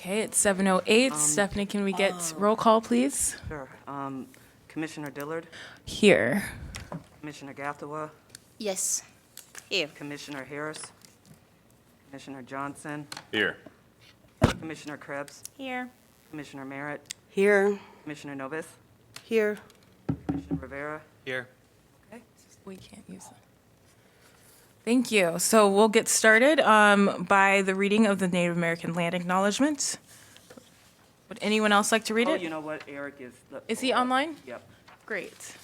Okay, it's 7:08. Stephanie, can we get roll call, please? Sure. Commissioner Dillard, Here. Commissioner Gathawa, Yes. Here. Commissioner Harris, Commissioner Johnson, Here. Commissioner Krebs, Here. Commissioner Merritt, Here. Commissioner Novus, Here. Commissioner Rivera. Here. Okay, we can't use them. Thank you. So we'll get started by the reading of the Native American Land Acknowledgement. Would anyone else like to read Oh, it? you know what? Eric is. Is he online? Yep. Great.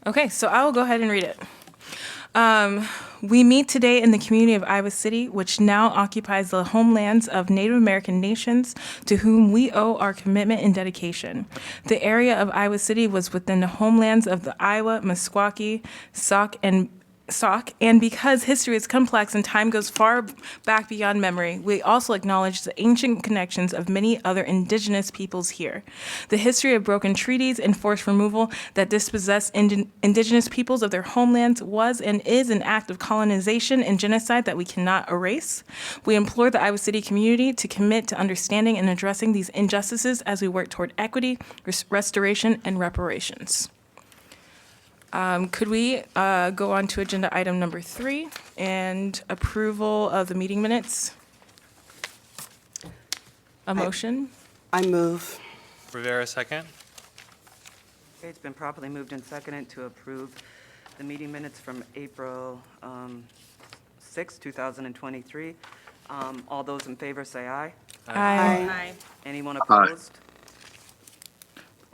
Okay, so I will go ahead and read it. We meet today in the community of Iowa City, which now occupies the homelands of Native American nations to whom we owe our commitment and dedication. The area of Iowa City was within the homelands of the Iowa, Meskwaki, Sauk, and because history is complex and time goes far back beyond memory, we also acknowledge the ancient connections of many other indigenous peoples here. The history of broken treaties and forced removal that dispossessed indigenous peoples of their homelands was and is an act of colonization and genocide that we cannot erase. We implore the Iowa City community to commit to understanding and addressing these injustices as we work toward equity, restoration, and reparations. Could we go on to agenda item number 3 and approval of the meeting minutes? A motion? I move. Rivera, second. Okay, it's been properly moved and seconded to approve the meeting minutes from April 6, 2023. All those in favor say aye. Aye. Anyone opposed?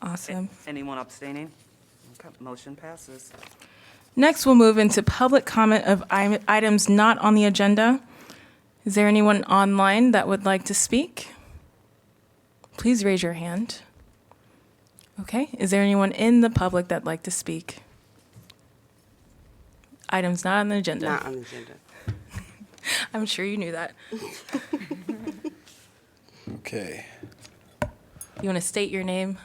Awesome. Anyone abstaining? Okay, motion passes. Next, we'll move into public comment of items not on the agenda. Is there anyone online that would like to speak? Please raise your hand. Okay, is there anyone in the public that'd like to speak? Items not on the agenda. Not on the agenda. I'm sure you knew that. Okay. You want to state your name?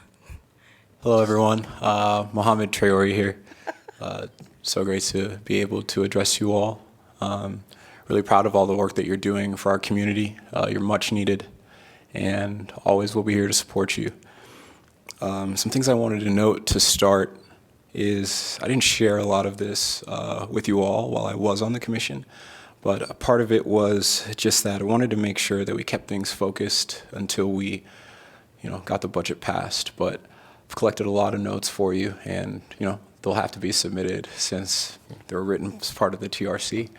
Hello, everyone. Mohammed Traore here. So great to be able to address you all. Really proud of all the work that you're doing for our community. You're much needed, and always will be here to support you. Some things I wanted to note to start is I didn't share a lot of this with you all while I was on the commission, but a part of it was just that I wanted to make sure that we kept things focused until we, got the budget passed. But I've collected a lot of notes for you, and they'll have to be submitted since they were written as part of the TRC.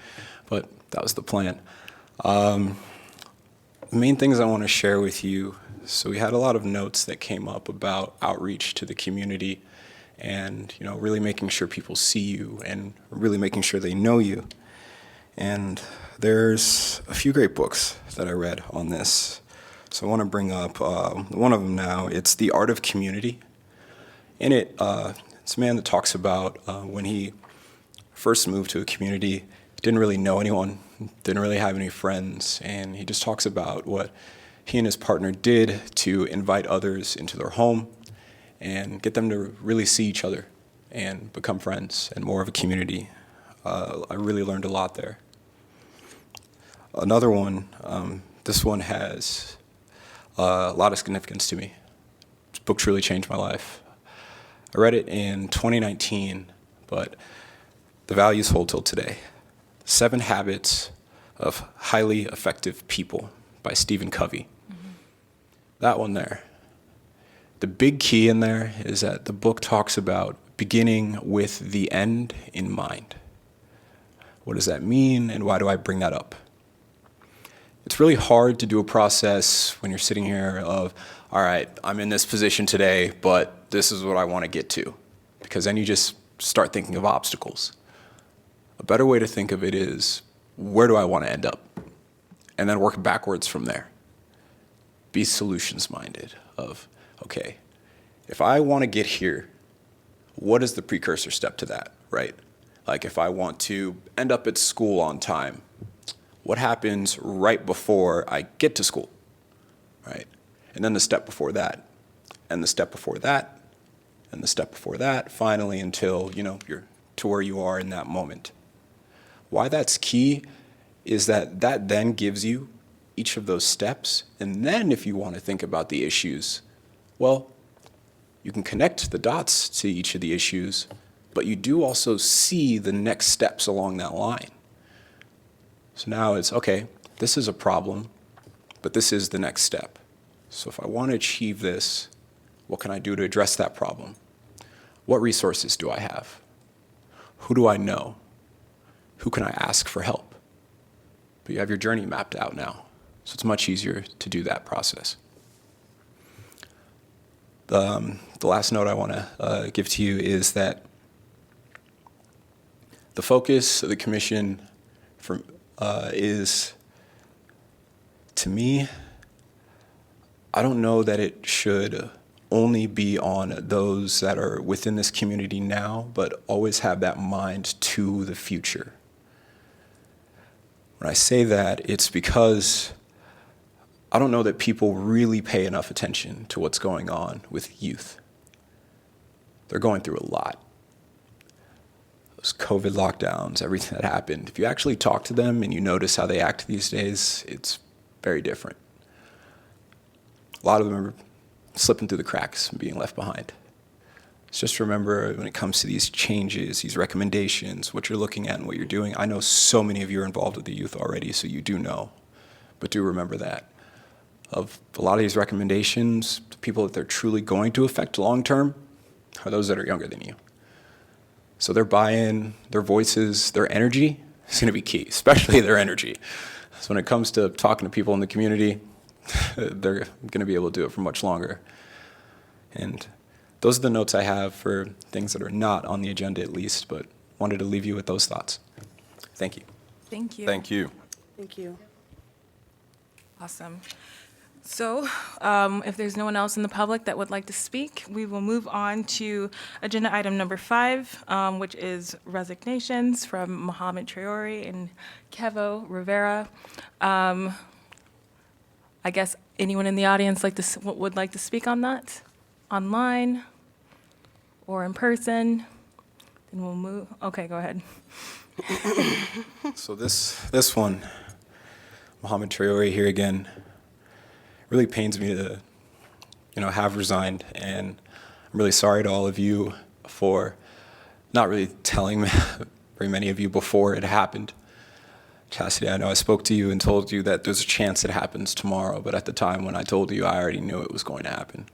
But that was the plan. The main things I want to share with you. So we had a lot of notes that came up about outreach to the community, and really making sure people see you and really making sure they know you. And there's a few great books that I read on this. So I want to bring up one of them now. It's The Art of Community. In it, it's a man that talks about when he first moved to a community, didn't really know anyone, didn't really have any friends, and he just talks about what he and his partner did to invite others into their home and get them to really see each other and become friends and more of a community. I really learned a lot there. Another one, this one has a lot of significance to me. This book truly changed my life. I read it in 2019, but the values hold till today. 7 Habits of Highly Effective People by Stephen Covey. Mm-hmm. That one there. The big key in there is that the book talks about beginning with the end in mind. What does that mean, and why do I bring that up? It's really hard to do a process when you're sitting here of, all right, I'm in this position today, but this is what I want to get to, because then you just start thinking of obstacles. A better way to think of it is, where do I want to end up? And then work backwards from there. Be solutions-minded of, okay, if I want to get here, what is the precursor step to that, right? Like if I want to end up at school on time, what happens right before I get to school, right? And then the step before that, and the step before that, and the step before that, finally until, you're to where you are in that moment. Why that's key is that that then gives you each of those steps. And then if you want to think about the issues, well, you can connect the dots to each of the issues, but you do also see the next steps along that line. So now it's, okay, this is a problem, but this is the next step. So if I want to achieve this, what can I do to address that problem? What resources do I have? Who do I know? Who can I ask for help? But you have your journey mapped out now, so it's much easier to do that process. The last note I want to give to you is that the focus of the commission is, to me, I don't know that it should only be on those that are within this community now, but always have that mind to the future. When I say that, it's because I don't know that people really pay enough attention to what's going on with youth. They're going through a lot. Those COVID lockdowns, everything that happened. If you actually talk to them and you notice how they act these days, it's very different. A lot of them are slipping through the cracks and being left behind. So just remember, when it comes to these changes, these recommendations, what you're looking at and what you're doing, I know so many of you are involved with the youth already, so you do know. But do remember that. Of a lot of these recommendations, the people that they're truly going to affect long-term are those that are younger than you. So their buy-in, their voices, their energy is going to be key, especially their energy. So when it comes to talking to people in the community, they're going to be able to do it for much longer. And those are the notes I have for things that are not on the agenda at least, but wanted to leave you with those thoughts. Thank you. Thank you. Thank you. Thank you. Awesome. So if there's no one else in the public that would like to speak, we will move on to agenda item number 5, which is resignations from Mohammed Traore and Kevo Rivera. I guess anyone in the audience would like to speak on that? Online or in person? Then we'll move. Okay, go ahead. So this one, Mohammed Traore here again, really pains me to, have resigned, and I'm really sorry to all of you for not really telling very many of you before it happened. Chastity, I know I spoke to you and told you that there's a chance it happens tomorrow, but at the time when I told you, I already knew it was going to happen.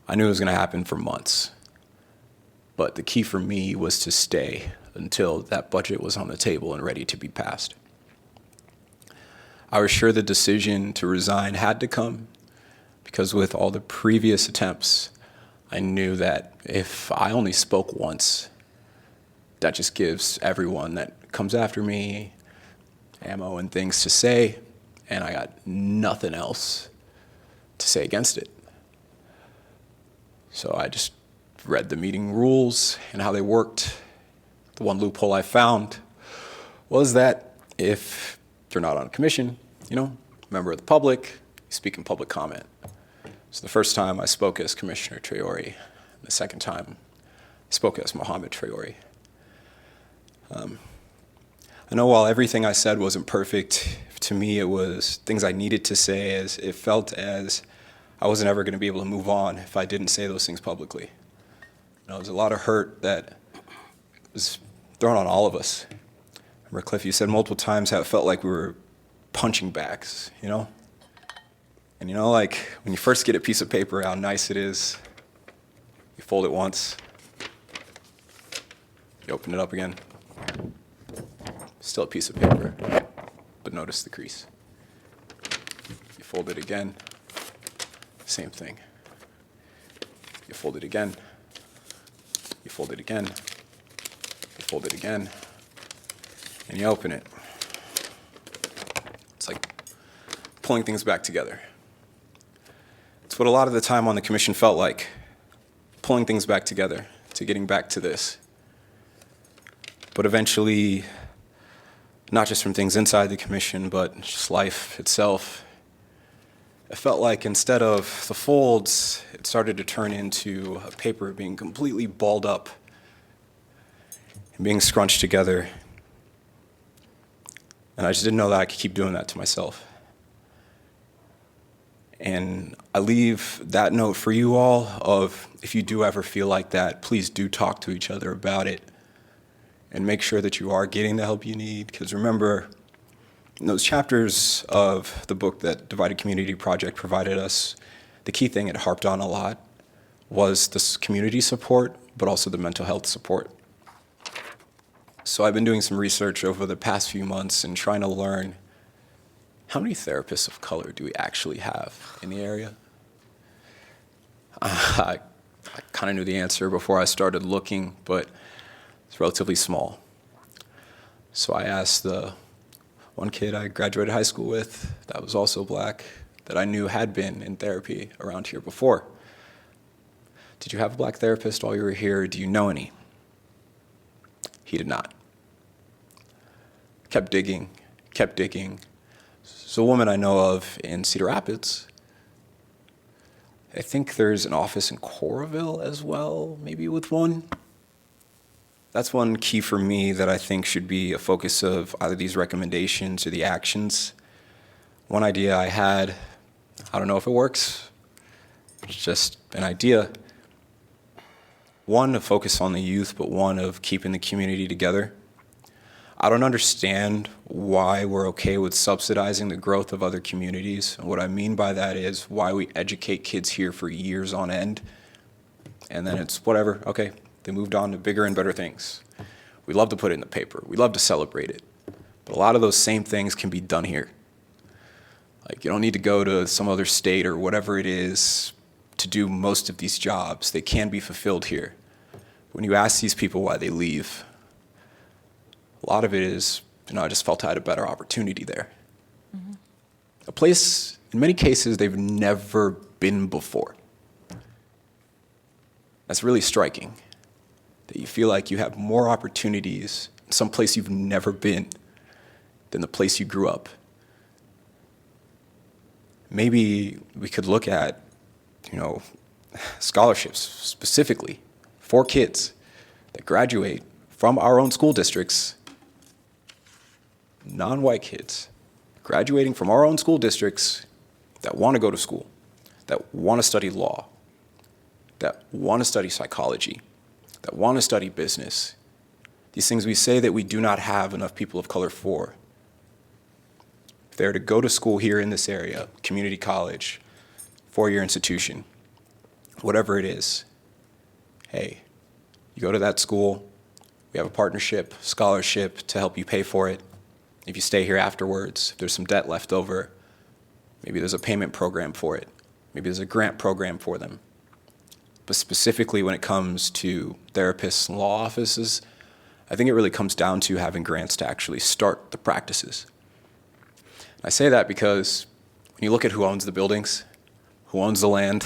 I knew it was going to happen for months, but the key for me was to stay until that budget was on the table and ready to be passed. I was sure the decision to resign had to come because with all the previous attempts, I knew that if I only spoke once, that just gives everyone that comes after me ammo and things to say, and I got nothing else to say against it. So I just read the meeting rules and how they worked. The one loophole I found was that if you're not on a commission, member of the public, you speak in public comment. So the first time I spoke as Commissioner Traore, the second time I spoke as Mohammed Traore. I know while everything I said wasn't perfect, to me it was things I needed to say, as it felt as I wasn't ever going to be able to move on if I didn't say those things publicly. There was a lot of hurt that was thrown on all of us. Remember, Cliff, you said multiple times how it felt like we were punching bags, And like when you first get a piece of paper, how nice it is. You fold it once, you open it up again. Still a piece of paper, but notice the crease. You fold it again, same thing. You fold it again, you fold it again, you fold it again, and you open it. It's like pulling things back together. It's what a lot of the time on the commission felt like, pulling things back together to getting back to this. But eventually, not just from things inside the commission, but just life itself, it felt like instead of the folds, it started to turn into a paper being completely balled up and being scrunched together. And I just didn't know that I could keep doing that to myself. And I leave that note for you all of, if you do ever feel like that, please do talk to each other about it and make sure that you are getting the help you need. Because remember, in those chapters of the book that Divided Community Project provided us, the key thing it harped on a lot was this community support, but also the mental health support. So I've been doing some research over the past few months and trying to learn, how many therapists of color do we actually have in the area? I kind of knew the answer before I started looking, but it's relatively small. So I asked the one kid I graduated high school with that was also black, that I knew had been in therapy around here before. Did you have a black therapist while you were here? Do you know any? He did not. Kept digging, kept digging. So a woman I know of in Cedar Rapids, I think there's an office in Coralville as well, maybe with one. That's one key for me that I think should be a focus of either these recommendations or the actions. One idea I had, I don't know if it works, it's just an idea. One, to focus on the youth, but one of keeping the community together. I don't understand why we're okay with subsidizing the growth of other communities. And what I mean by that is why we educate kids here for years on end, and then it's whatever, okay, they moved on to bigger and better things. We love to put it in the paper. We love to celebrate it. But a lot of those same things can be done here. Like, you don't need to go to some other state or whatever it is to do most of these jobs. They can be fulfilled here. When you ask these people why they leave, a lot of it is, I just felt I had a better opportunity there. Mm-hmm. A place, in many cases, they've never been before. That's really striking, that you feel like you have more opportunities in some place you've never been than the place you grew up. Maybe we could look at, scholarships specifically for kids that graduate from our own school districts, non-white kids graduating from our own school districts that want to go to school, that want to study law, that want to study psychology, that want to study business. These things we say that we do not have enough people of color for. If they're to go to school here in this area, community college, four-year institution, whatever it is, hey, you go to that school, we have a partnership, scholarship to help you pay for it. If you stay here afterwards, if there's some debt left over, maybe there's a payment program for it. Maybe there's a grant program for them. But specifically when it comes to therapists and law offices, I think it really comes down to having grants to actually start the practices. I say that because when you look at who owns the buildings, who owns the land,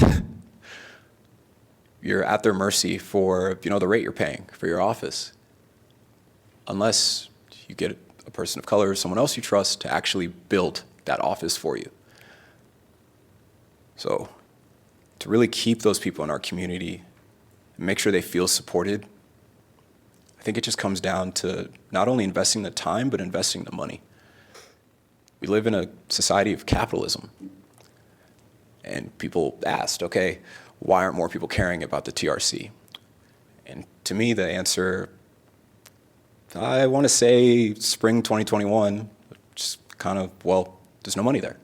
you're at their mercy for, the rate you're paying for your office. Unless you get a person of color or someone else you trust to actually build that office for you. So to really keep those people in our community and make sure they feel supported, I think it just comes down to not only investing the time, but investing the money. We live in a society of capitalism. And people asked, okay, why aren't more people caring about the TRC? And to me, the answer, I want to say spring 2021, just kind of, there's no money there.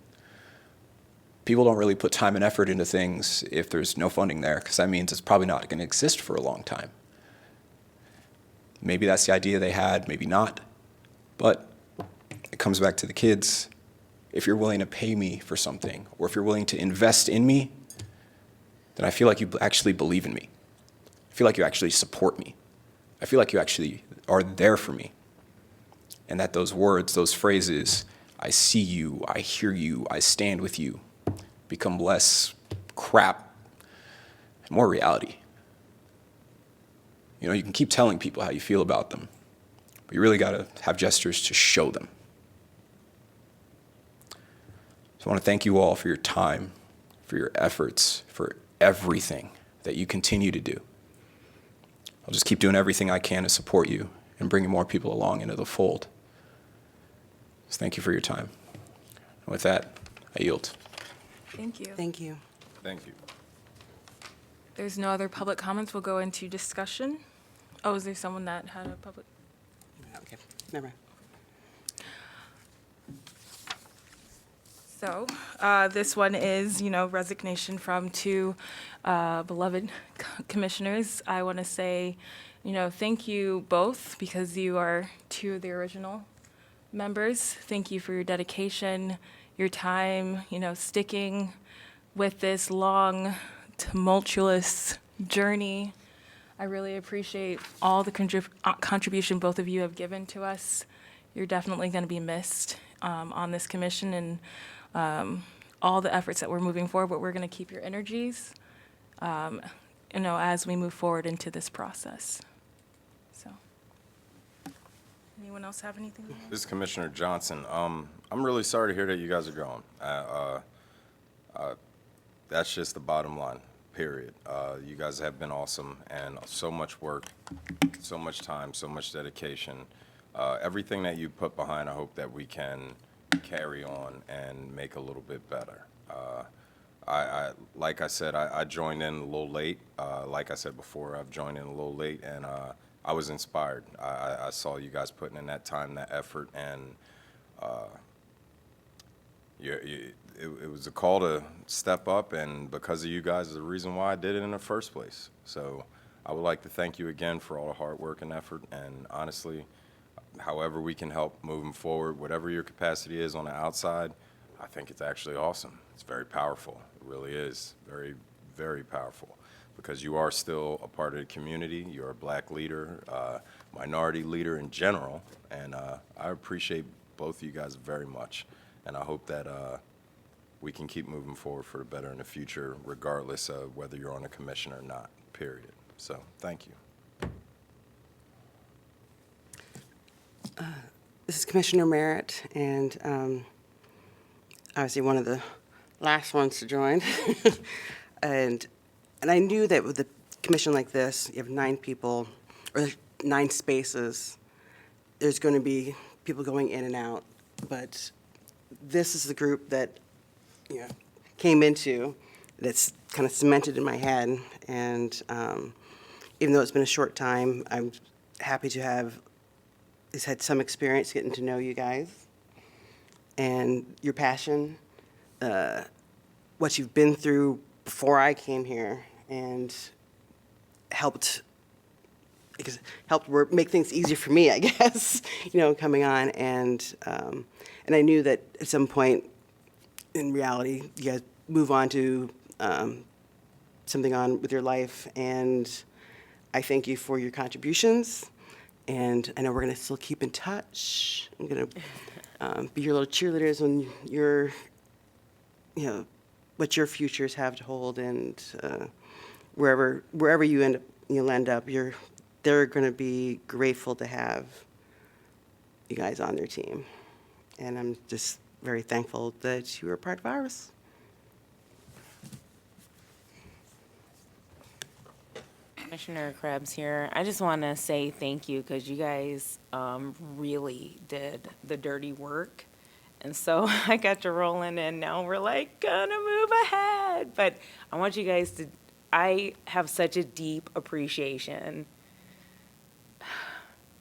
People don't really put time and effort into things if there's no funding there, because that means it's probably not going to exist for a long time. Maybe that's the idea they had, maybe not. But it comes back to the kids. If you're willing to pay me for something, or if you're willing to invest in me, then I feel like you actually believe in me. I feel like you actually support me. I feel like you actually are there for me. And that those words, those phrases, I see you, I hear you, I stand with you, become less crap and more reality. You can keep telling people how you feel about them, but you really got to have gestures to show them. So I want to thank you all for your time, for your efforts, for everything that you continue to do. I'll just keep doing everything I can to support you and bringing more people along into the fold. So thank you for your time. And with that, I yield. Thank you. Thank you. Thank you. There's no other public comments. We'll go into discussion. Oh, is there someone that had a public? Okay, never mind. So, this one is, resignation from two beloved commissioners. I want to say, thank you both because you are two of the original members. Thank you for your dedication, your time, sticking with this long, tumultuous journey. I really appreciate all the contribution both of you have given to us. You're definitely going to be missed on this commission and all the efforts that we're moving forward, but we're going to keep your energies, as we move forward into this process. So, anyone else have anything? This is Commissioner Johnson. I'm really sorry to hear that you guys are going. That's just the bottom line, period. You guys have been awesome, and so much work, so much time, so much dedication. Everything that you put behind, I hope that we can carry on and make a little bit better. Like I said, I joined in a little late. Like I said before, I've joined in a little late, and I was inspired. I saw you guys putting in that time, that effort, and it was a call to step up, and because of you guys is the reason why I did it in the first place. So I would like to thank you again for all the hard work and effort, and honestly, however we can help moving forward, whatever your capacity is on the outside, I think it's actually awesome. It's very powerful. It really is very, very powerful because you are still a part of the community. You're a black leader, minority leader in general, and I appreciate both of you guys very much. And I hope that we can keep moving forward for the better in the future, regardless of whether you're on a commission or not, period. So thank you. This is Commissioner Merritt, and obviously one of the last ones to join. and I knew that with a commission like this, you have 9 people, or 9 spaces, there's going to be people going in and out. But this is the group that, came into, that's kind of cemented in my head. And even though it's been a short time, I'm happy to have had some experience getting to know you guys and your passion, what you've been through before I came here, and helped make things easier for me, I guess, coming on. And I knew that at some point, in reality, you guys move on to something on with your life. And I thank you for your contributions. And I know we're going to still keep in touch. I'm going to be your little cheerleaders when you're, what your futures have to hold, and wherever you'll end up, they're going to be grateful to have you guys on their team. And I'm just very thankful that you were a part of ours. Commissioner Krebs here. I just want to say thank you because you guys really did the dirty work. And so I got to rolling, and now we're like gonna move ahead. But I want you guys to, I have such a deep appreciation.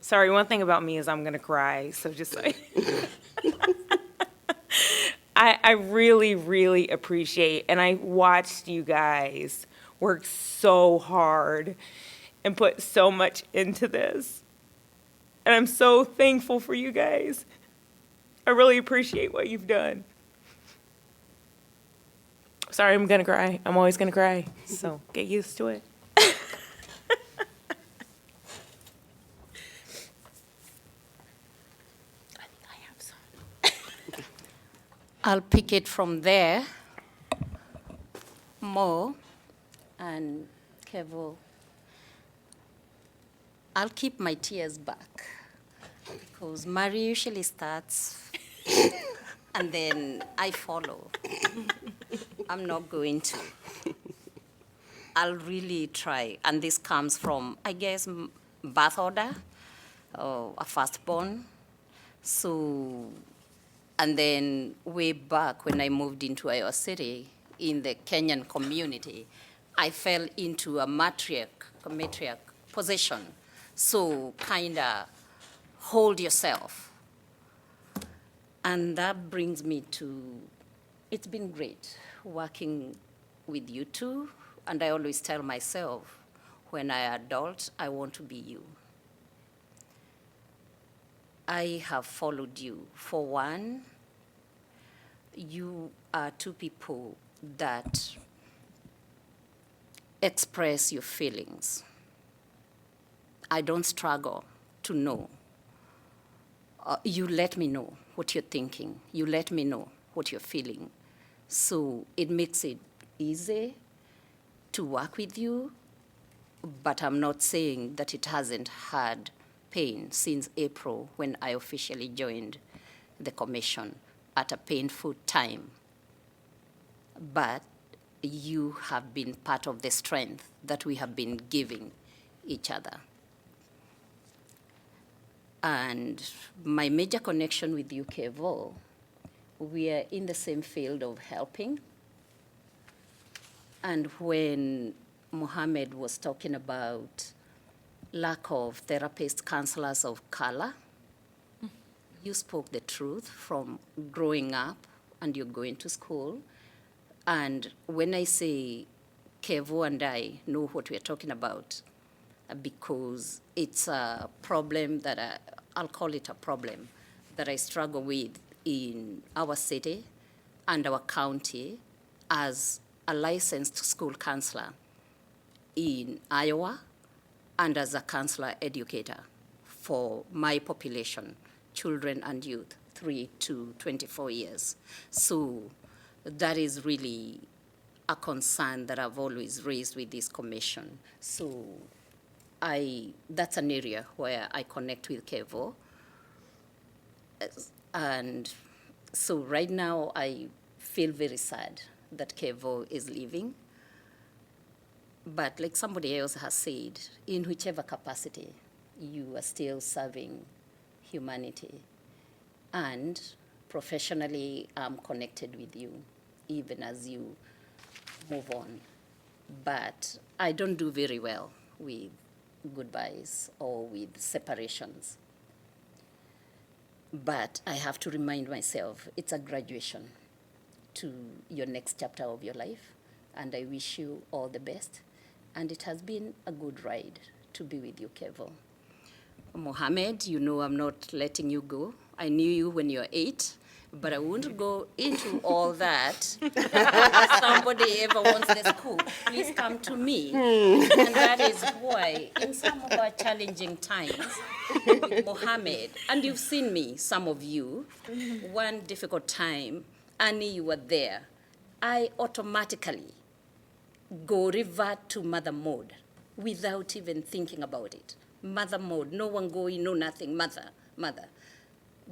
Sorry, one thing about me is I'm gonna cry, so just like, I really, really appreciate, and I watched you guys worked so hard and put so much into this. And I'm so thankful for you guys. I really appreciate what you've done. Sorry, I'm gonna cry. I'm always gonna cry. So get used to it. I have some. I'll pick it from there. Mo and Kevo, I'll keep my tears back because Mary usually starts and then I follow. I'm not going to. I'll really try. And this comes from, I guess, birth order, a firstborn. So And then way back when I moved into Iowa City in the Kenyan community, I fell into a matriarch position. So kind of hold yourself. And that brings me to, it's been great working with you two. And I always tell myself, when I adult, I want to be you. I have followed you. For one, you are two people that express your feelings. I don't struggle to know. You let me know what you're thinking. You let me know what you're feeling. So it makes it easy to work with you, but I'm not saying that it hasn't had pain since April when I officially joined the commission at a painful time. But you have been part of the strength that we have been giving each other. And my major connection with you, Kevo, we are in the same field of helping. And when Mohammed was talking about lack of therapists, counselors of color, you spoke the truth from growing up and you're going to school. And when I say Kevo and I know what we're talking about, because it's a problem that I'll call it a problem that I struggle with in our city and our county as a licensed school counselor in Iowa and as a counselor educator for my population, children and youth, 3 to 24 years. So that is really a concern that I've always raised with this commission. So that's an area where I connect with Kevo. And so right now I feel very sad that Kevo is leaving. But like somebody else has said, in whichever capacity, you are still serving humanity. And professionally, I'm connected with you, even as you move on. But I don't do very well with goodbyes or with separations. But I have to remind myself, it's a graduation to your next chapter of your life, and I wish you all the best. And it has been a good ride to be with you, Kevo. Mohammed, you know I'm not letting you go. I knew you when you were 8, but I won't go into all that. If somebody ever wants the scoop, please come to me. And that is why, in some of our challenging times with Mohammed, and you've seen me, some of you, one difficult time, Annie, you were there, I automatically go revert to mother mode without even thinking about it. Mother mode, no one going, no nothing, mother.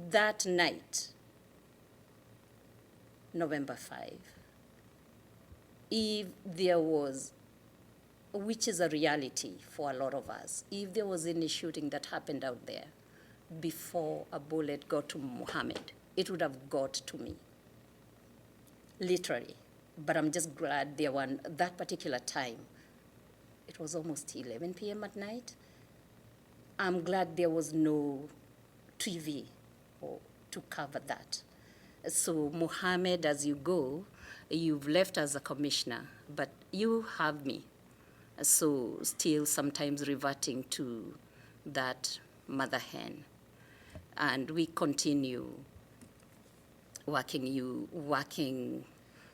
That night, November 5, if there was, which is a reality for a lot of us, if there was any shooting that happened out there before a bullet got to Mohammed, it would have got to me, literally. But I'm just glad there were, that particular time, it was almost 11 p.m. at night. I'm glad there was no TV to cover that. So Mohammed, as you go, you've left as a commissioner, but you have me. So still sometimes reverting to that mother hen. And we continue working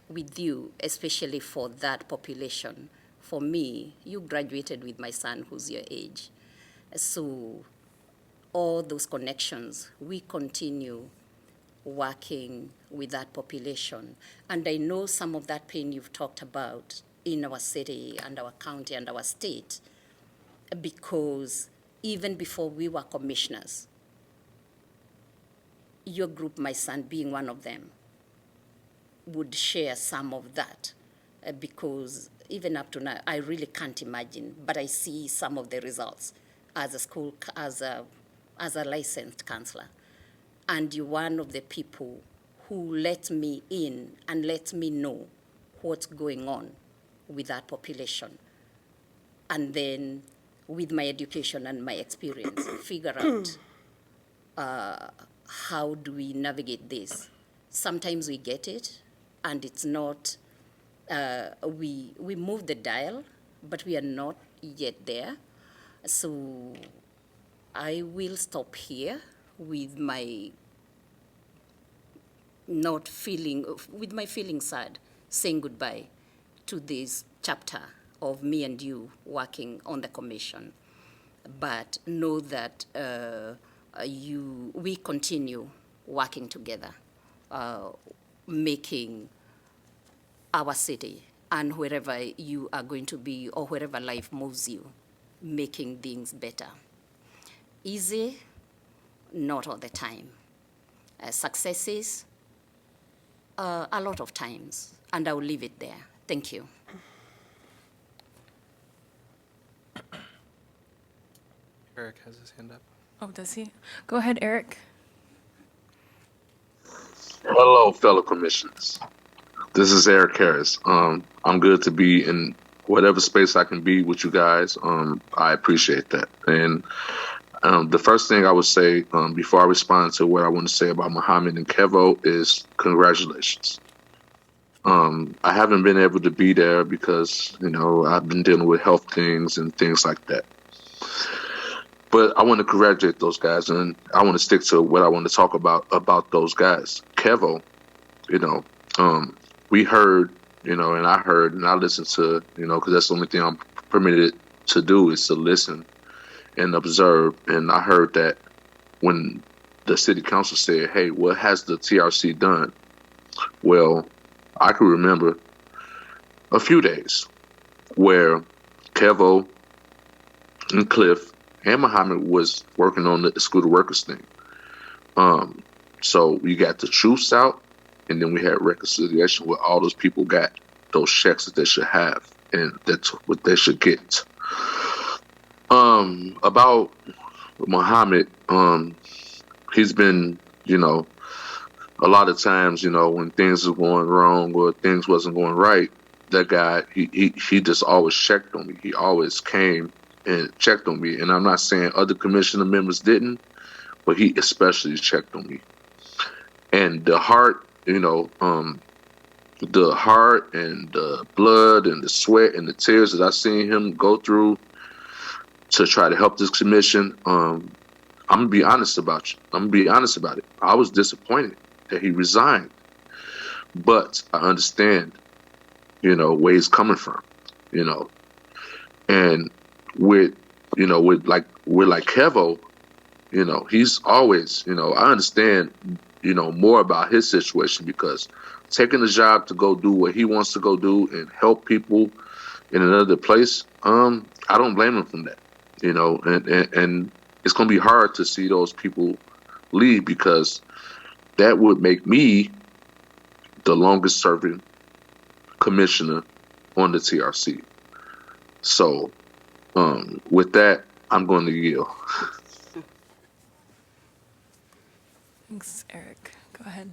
with you, especially for that population. For me, you graduated with my son who's your age. So all those connections, we continue working with that population. And I know some of that pain you've talked about in our city and our county and our state, because even before we were commissioners, your group, my son being one of them, would share some of that, because even up to now, I really can't imagine, but I see some of the results as a school, as a licensed counselor. And you're one of the people who let me in and let me know what's going on with that population. And then with my education and my experience, figure out how do we navigate this. Sometimes we get it, and it's not, we move the dial, but we are not yet there. So I will stop here with my with my feeling sad, saying goodbye to this chapter of me and you working on the commission. But know that we continue working together, making our city and wherever you are going to be or wherever life moves you, making things better. Easy, not all the time. Successes, a lot of times, and I will leave it there. Thank you. Eric has his hand up. Oh, does he? Go ahead, Eric. Hello, fellow commissioners. This is Eric Harris. I'm good to be in whatever space I can be with you guys. I appreciate that. And the first thing I would say before I respond to what I want to say about Muhammad and Kevo is congratulations. I haven't been able to be there because, I've been dealing with health things and things like that. But I want to congratulate those guys, and I want to stick to what I want to talk about those guys. Kevo, we heard, and I heard, and I listened to, because that's the only thing I'm permitted to do is to listen and observe. And I heard that when the city council said, hey, what has the TRC done? Well, I can remember a few days where Kevo and Cliff and Muhammad was working on the excluded workers thing. So we got the truths out, and then we had reconciliation where all those people got those checks that they should have, and that's what they should get. About Muhammad, he's been, a lot of times, when things were going wrong or things wasn't going right, that guy, he just always checked on me. He always came and checked on me. And I'm not saying other commissioner members didn't, but he especially checked on me. And the heart, the heart and the blood and the sweat and the tears that I seen him go through to try to help this commission, I'm going to be honest about you. I'm going to be honest about it. I was disappointed that he resigned. But I understand, where he's coming from, And with Kevo, he's always, I understand, more about his situation because taking a job to go do what he wants to go do and help people in another place, I don't blame him for that, and it's going to be hard to see those people leave because that would make me the longest serving commissioner on the TRC. So, with that, I'm going to yield. Thanks, Eric. Go ahead.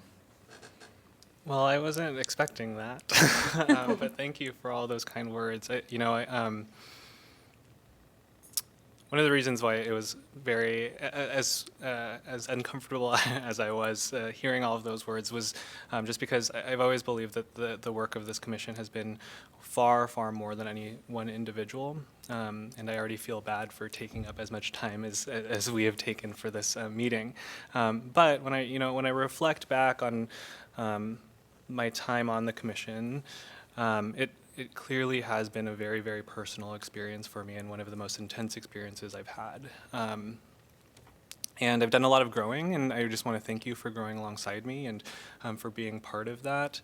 Well, I wasn't expecting that, but thank you for all those kind words. One of the reasons why it was very as uncomfortable as I was hearing all of those words was just because I've always believed that the work of this commission has been far, far more than any one individual, and I already feel bad for taking up as much time as we have taken for this meeting. But when I reflect back on my time on the commission, it clearly has been a very, very personal experience for me and one of the most intense experiences I've had. And I've done a lot of growing, and I just want to thank you for growing alongside me and for being part of that,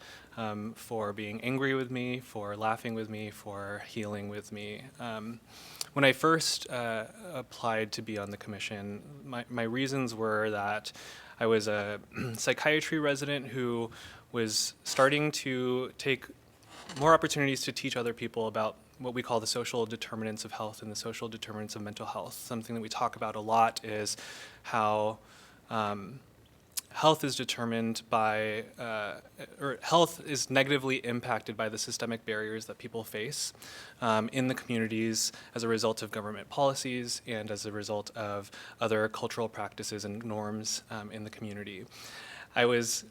for being angry with me, for laughing with me, for healing with me. When I first applied to be on the commission, my reasons were that I was a psychiatry resident who was starting to take more opportunities to teach other people about what we call the social determinants of health and the social determinants of mental health. Something that we talk about a lot is how health is determined by, or health is negatively impacted by the systemic barriers that people face in the communities as a result of government policies and as a result of other cultural practices and norms in the community. I was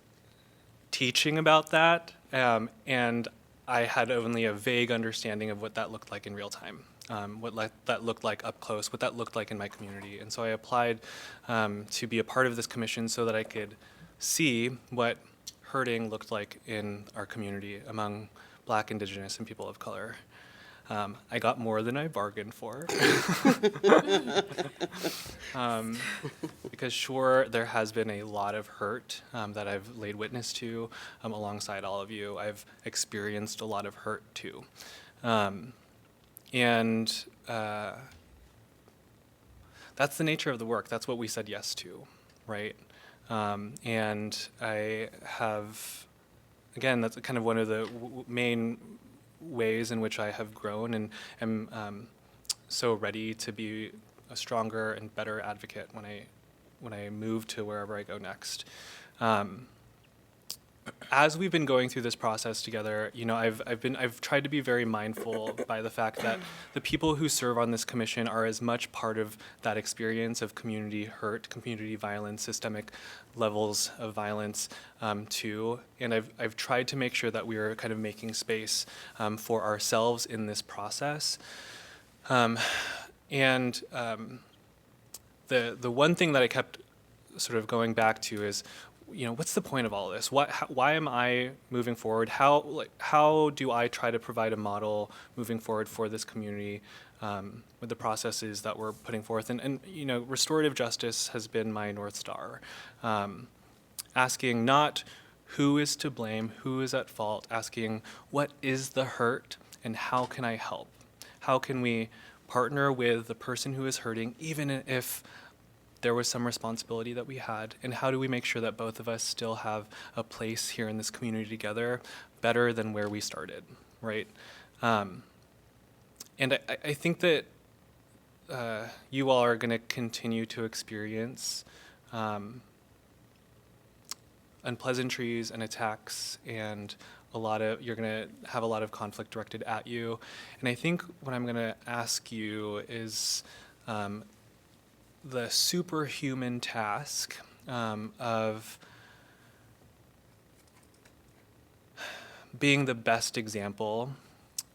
teaching about that, and I had only a vague understanding of what that looked like in real time. That looked like up close, what that looked like in my community. And so I applied to be a part of this commission so that I could see what hurting looked like in our community among Black, Indigenous, and people of color. I got more than I bargained for. Because sure, there has been a lot of hurt that I've laid witness to alongside all of you. I've experienced a lot of hurt too. And that's the nature of the work. That's what we said yes to, right? And I have, again, that's kind of one of the main ways in which I have grown and am so ready to be a stronger and better advocate when I move to wherever I go next. As we've been going through this process together, you know, I've tried to be very mindful by the fact that the people who serve on this commission are as much part of that experience of community hurt, community violence, systemic levels of violence too. And I've tried to make sure that we are kind of making space for ourselves in this process. The one thing that I kept sort of going back to is, you know, what's the point of all this? Why am I moving forward? How do I try to provide a model moving forward for this community with the processes that we're putting forth? And you know, restorative justice has been my North Star. Asking not who is to blame, who is at fault, asking what is the hurt and how can I help? How can we partner with the person who is hurting, even if there was some responsibility that we had, and how do we make sure that both of us still have a place here in this community together better than where we started, right? And I think that you all are going to continue to experience unpleasantries and attacks, and you're going to have a lot of conflict directed at you. And I think what I'm going to ask you is the superhuman task of being the best example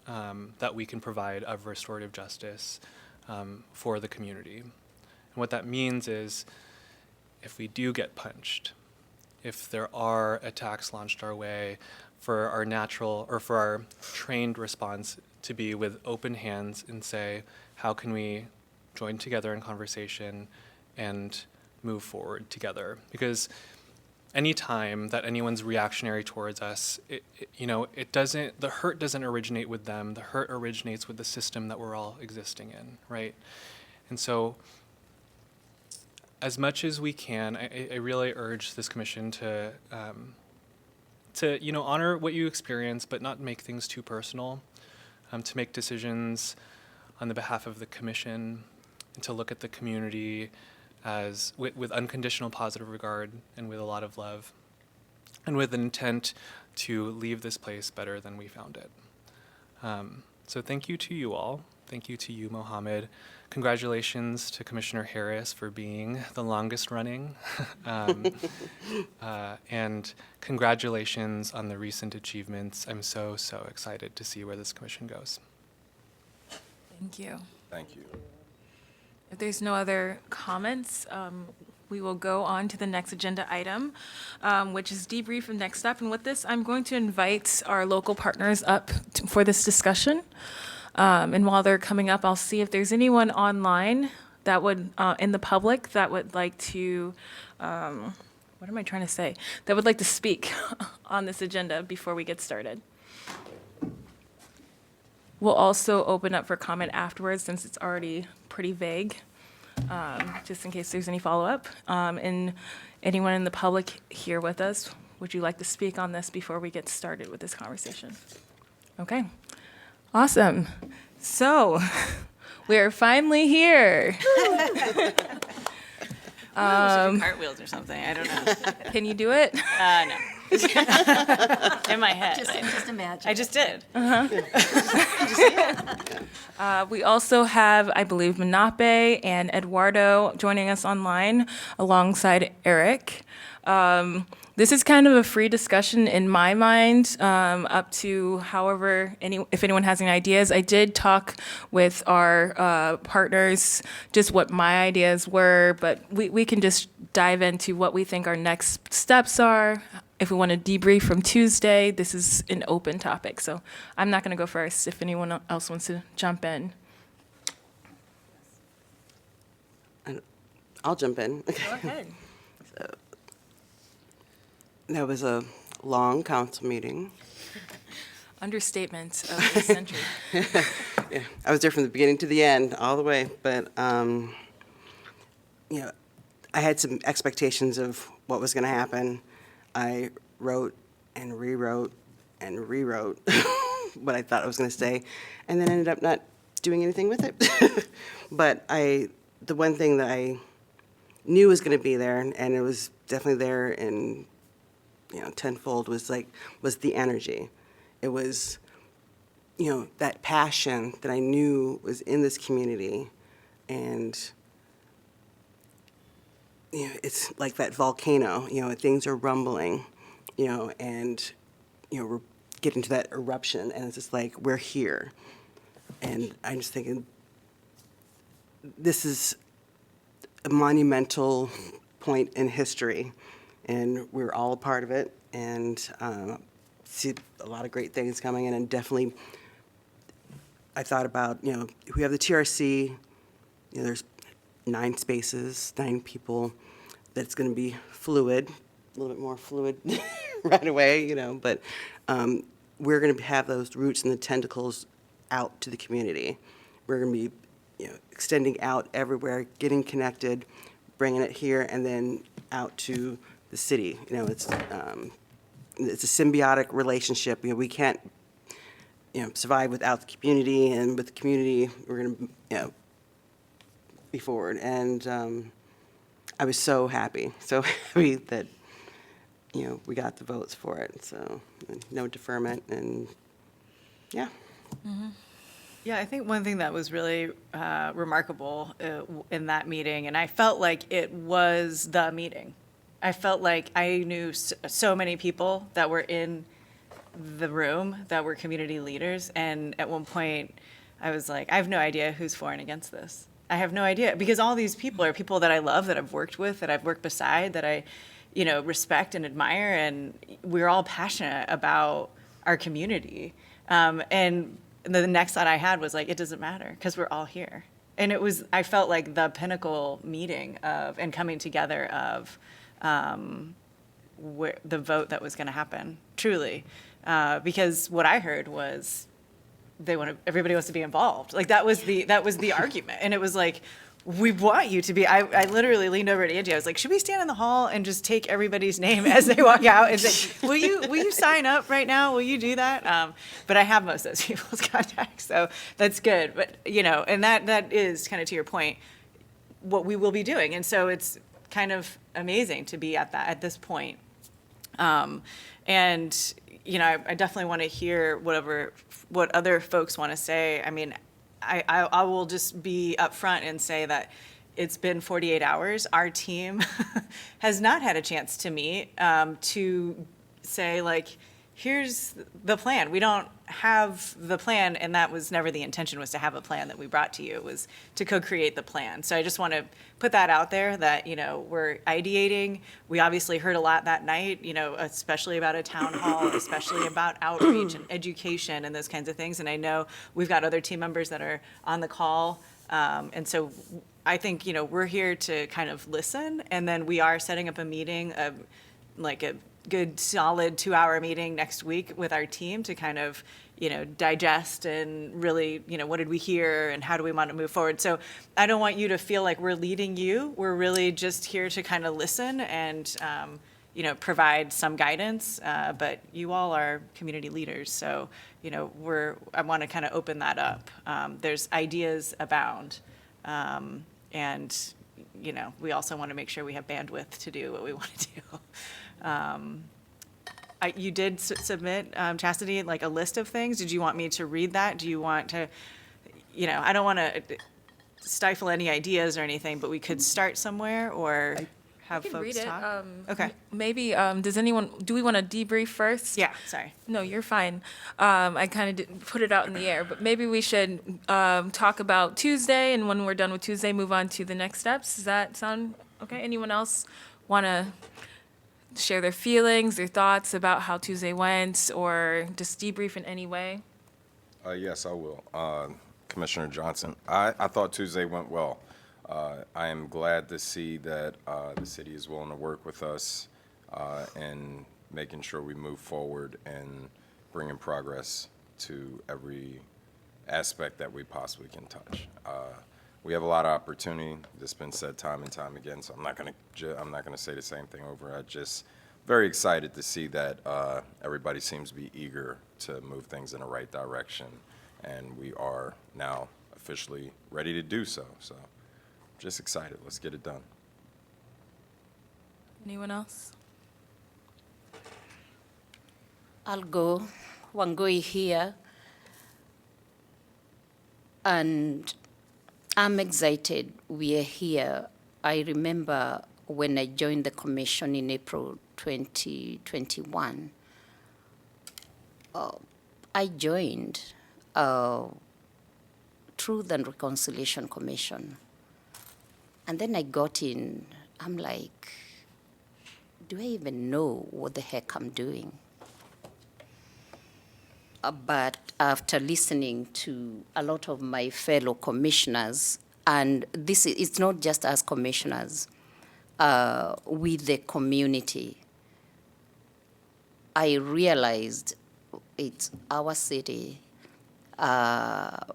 that we can provide of restorative justice for the community. And what that means is, if we do get punched, if there are attacks launched our way, for our natural or for our trained response to be with open hands and say, how can we join together in conversation and move forward together? Because any time that anyone's reactionary towards us, the hurt doesn't originate with them. The hurt originates with the system that we're all existing in, right? And so, as much as we can, I really urge this commission to honor what you experience, but not make things too personal, to make decisions on the behalf of the commission, and to look at the community as with unconditional positive regard and with a lot of love, and with an intent to leave this place better than we found it. So thank you to you all. Thank you to you, Mohammed. Congratulations to Commissioner Harris for being the longest running. And congratulations on the recent achievements. I'm so excited to see where this commission goes. Thank you. Thank you. If there's no other comments, we will go on to the next agenda item, which is debrief of next step. And with this, I'm going to invite our local partners up for this discussion. And while they're coming up, I'll see if there's anyone online that would, in the public, that would like to, that would like to speak on this agenda before we get started. We'll also open up for comment afterwards, since it's already pretty vague, just in case there's any follow-up. And anyone in the public here with us, would you like to speak on this before we get started with this conversation? Okay. Awesome. So, we're finally here. We should do cartwheels or something. I don't know. Can you do it? No. In my head. Just imagine. I just did. We also have, I believe, Manape and Eduardo joining us online alongside Eric. This is kind of a free discussion in my mind, up to however, if anyone has any ideas. I did talk with our partners, just what my ideas were, but we can just dive into what we think our next steps are. If we want to debrief from Tuesday, this is an open topic. So I'm not going to go first if anyone else wants to jump in. I'll jump in. Go ahead. That was a long council meeting. Understatement of the century. Yeah, I was there from the beginning to the end, all the way. But you know, I had some expectations of what was going to happen. I wrote and rewrote what I thought I was going to say, and then ended up not doing anything with it. But the one thing that I knew was going to be there, and it was definitely there in tenfold, was the energy. It was, that passion that I knew was in this community, and it's like that volcano. Things are rumbling, and we're getting to that eruption, and it's just like we're here, and I'm just thinking, this is a monumental point in history, and we're all a part of it, and see a lot of great things coming in, and definitely I thought about, if we have the TRC, there's 9 spaces, 9 people, that's going to be fluid, a little bit more fluid right away, but we're going to have those roots and the tentacles out to the community. We're going to be, extending out everywhere, getting connected, bringing it here, and then out to the city. It's a symbiotic relationship. We can't, survive without the community, and with the community, we're going to, be forward. And I was so happy that, we got the votes for it. So no deferment, and yeah. Mm-hmm. Yeah, I think one thing that was really remarkable in that meeting, and I felt like it was the meeting. I felt like I knew so many people that were in the room that were community leaders, and at one point I was like, I have no idea who's for and against this. I have no idea, because all these people are people that I love, that I've worked with, that I've worked beside, that I, respect and admire, and we're all passionate about our community. And the next thought I had was like, it doesn't matter, because we're all here. And I felt like the pinnacle meeting of, and coming together of, the vote that was going to happen, truly. Because what I heard was everybody wants to be involved. Like that was the argument. And it was like, we want you to be. I literally leaned over to Angie. I was like, should we stand in the hall and just take everybody's name as they walk out and say, will you sign up right now? Will you do that? But I have most of those people's contacts, so that's good. But, and that is kind of to your point, what we will be doing. And so it's kind of amazing to be at this point. And, I definitely want to hear what other folks want to say. I mean, I will just be upfront and say that it's been 48 hours. Our team has not had a chance to meet to say, like, here's the plan. We don't have the plan, and that was never the intention, was to have a plan that we brought to you. It was to co-create the plan. So I just want to put that out there that, we're ideating. We obviously heard a lot that night, especially about a town hall, especially about outreach and education and those kinds of things. And I know we've got other team members that are on the call. And so I think, we're here to kind of listen, and then we are setting up a meeting, like a good solid 2-hour meeting next week with our team to kind of, digest and really, what did we hear and how do we want to move forward? So I don't want you to feel like we're leading you. We're really just here to kind of listen and, provide some guidance. But you all are community leaders. So, I want to kind of open that up. There's ideas abound. And we also want to make sure we have bandwidth to do what we want to do. You did submit, Chastity, like a list of things. Did you want me to read that? Do you want to, I don't want to stifle any ideas or anything, but we could start somewhere or have I can folks read it. talk. Okay. Maybe, do we want to debrief first? Yeah, sorry. No, you're fine. I kind of put it out in the air, but maybe we should talk about Tuesday, and when we're done with Tuesday, move on to the next steps. Does that sound okay? Anyone else want to share their feelings, their thoughts about how Tuesday went, or just debrief in any way? Yes, I will. Commissioner Johnson, I thought Tuesday went well. I am glad to see that the city is willing to work with us in making sure we move forward and bringing progress to every aspect that we possibly can touch. We have a lot of opportunity. This has been said time and time again, so I'm not going to say the same thing over. I'm just very excited to see that everybody seems to be eager to move things in the right direction, and we are now officially ready to do so. So, just excited. Let's get it done. Anyone else? I'll go. Wangui here. And I'm excited we are here. I remember when I joined the commission in April 2021, I joined Truth and Reconciliation Commission. And then I got in, I'm like, do I even know what the heck I'm doing? But after listening to a lot of my fellow commissioners, and it's not just as commissioners, with the community, I realized it's our city. But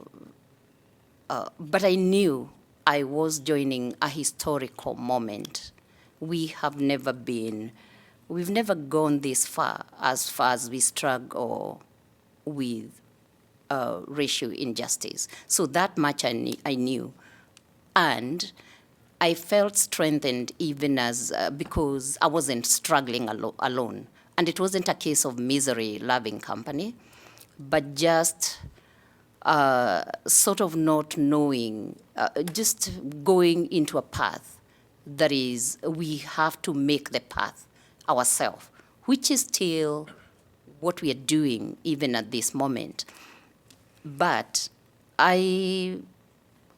I knew I was joining a historical moment. We've never gone this far as we struggle with racial injustice. So that much I knew. And I felt strengthened even because I wasn't struggling alone. And it wasn't a case of misery loving company, but just sort of not knowing, just going into a path that is, we have to make the path ourselves, which is still what we are doing even at this moment. But I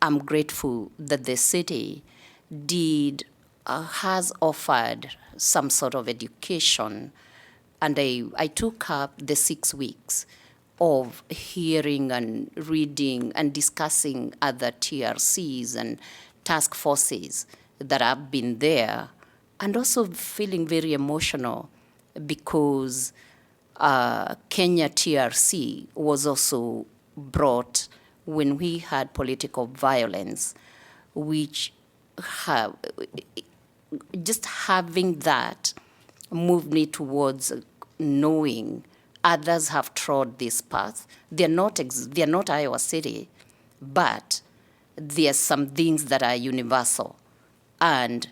am grateful that the city has offered some sort of education, and I took up the 6 weeks of hearing and reading and discussing other TRCs and task forces that have been there, and also feeling very emotional because Kenya TRC was also brought when we had political violence, which just having that moved me towards knowing others have trod this path. They're not Iowa City, but there are some things that are universal, and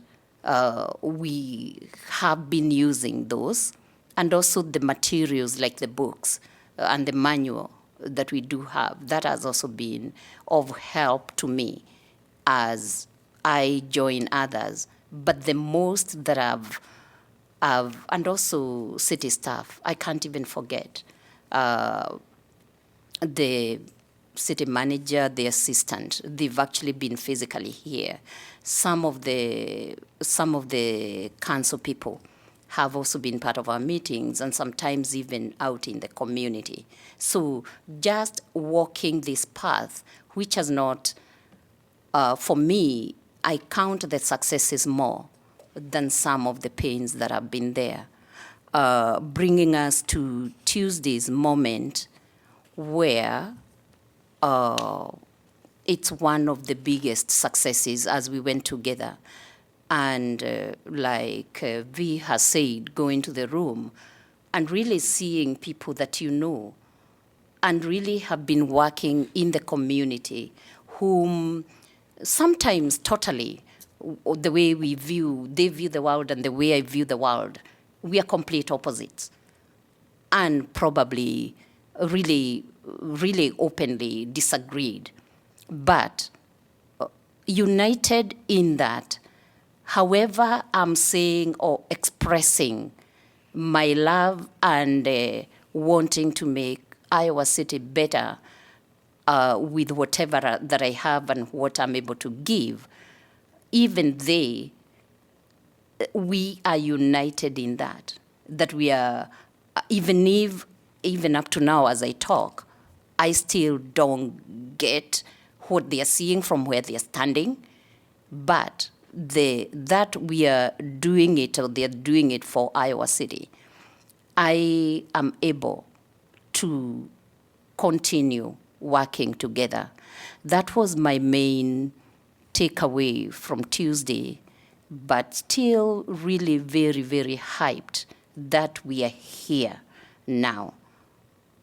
we have been using those, and also the materials like the books and the manual that we do have. That has also been of help to me as I join others. But the most that I've and also city staff, I can't even forget. The city manager, the assistant, they've actually been physically here. Some of the council people have also been part of our meetings, and sometimes even out in the community. So just walking this path, which has not, for me, I count the successes more than some of the pains that have been there, bringing us to Tuesday's moment where it's one of the biggest successes as we went together. And like V has said, go into the room and really seeing people that you know and really have been working in the community, whom sometimes totally the way they view the world and the way I view the world, we are complete opposites. And probably really, really openly disagreed. But united in that, however I'm saying or expressing my love and wanting to make Iowa City better with whatever that I have and what I'm able to give, even we are united in that we are, even up to now as I talk, I still don't get what they are seeing from where they are standing, but that we are doing it, or they are doing it for Iowa City, I am able to continue working together. That was my main takeaway from Tuesday, but still really very, very hyped that we are here now.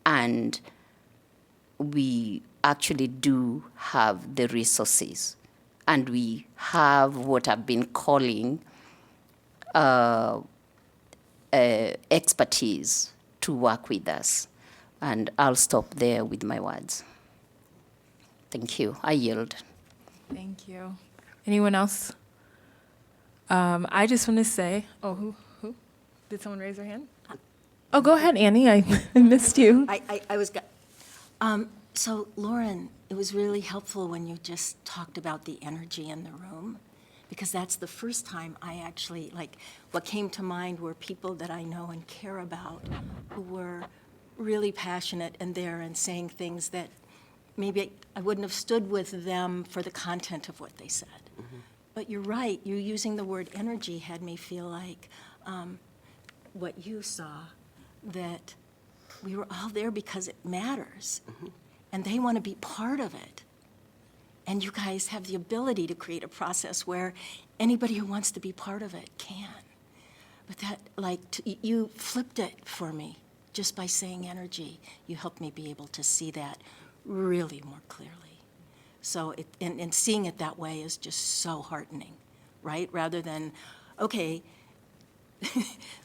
And we actually do have the resources, and we have what I've been calling expertise to work with us. And I'll stop there with my words. Thank you. I yield. Thank you. Anyone else? I just want to say, who? Did someone raise their hand? Oh, go ahead, Annie. I missed you. I was, so Lauren, it was really helpful when you just talked about the energy in the room, because that's the first time I actually, what came to mind were people that I know and care about who were really passionate and there and saying things that maybe I wouldn't have stood with them for the content of what they said. Mm-hmm. But you're right, you using the word energy had me feel like what you saw, that we were all there because it matters. Mm-hmm. And they want to be part of it. And you guys have the ability to create a process where anybody who wants to be part of it can. But that, you flipped it for me just by saying energy. You helped me be able to see that really more clearly. So, and seeing it that way is just so heartening, right? Rather than, okay,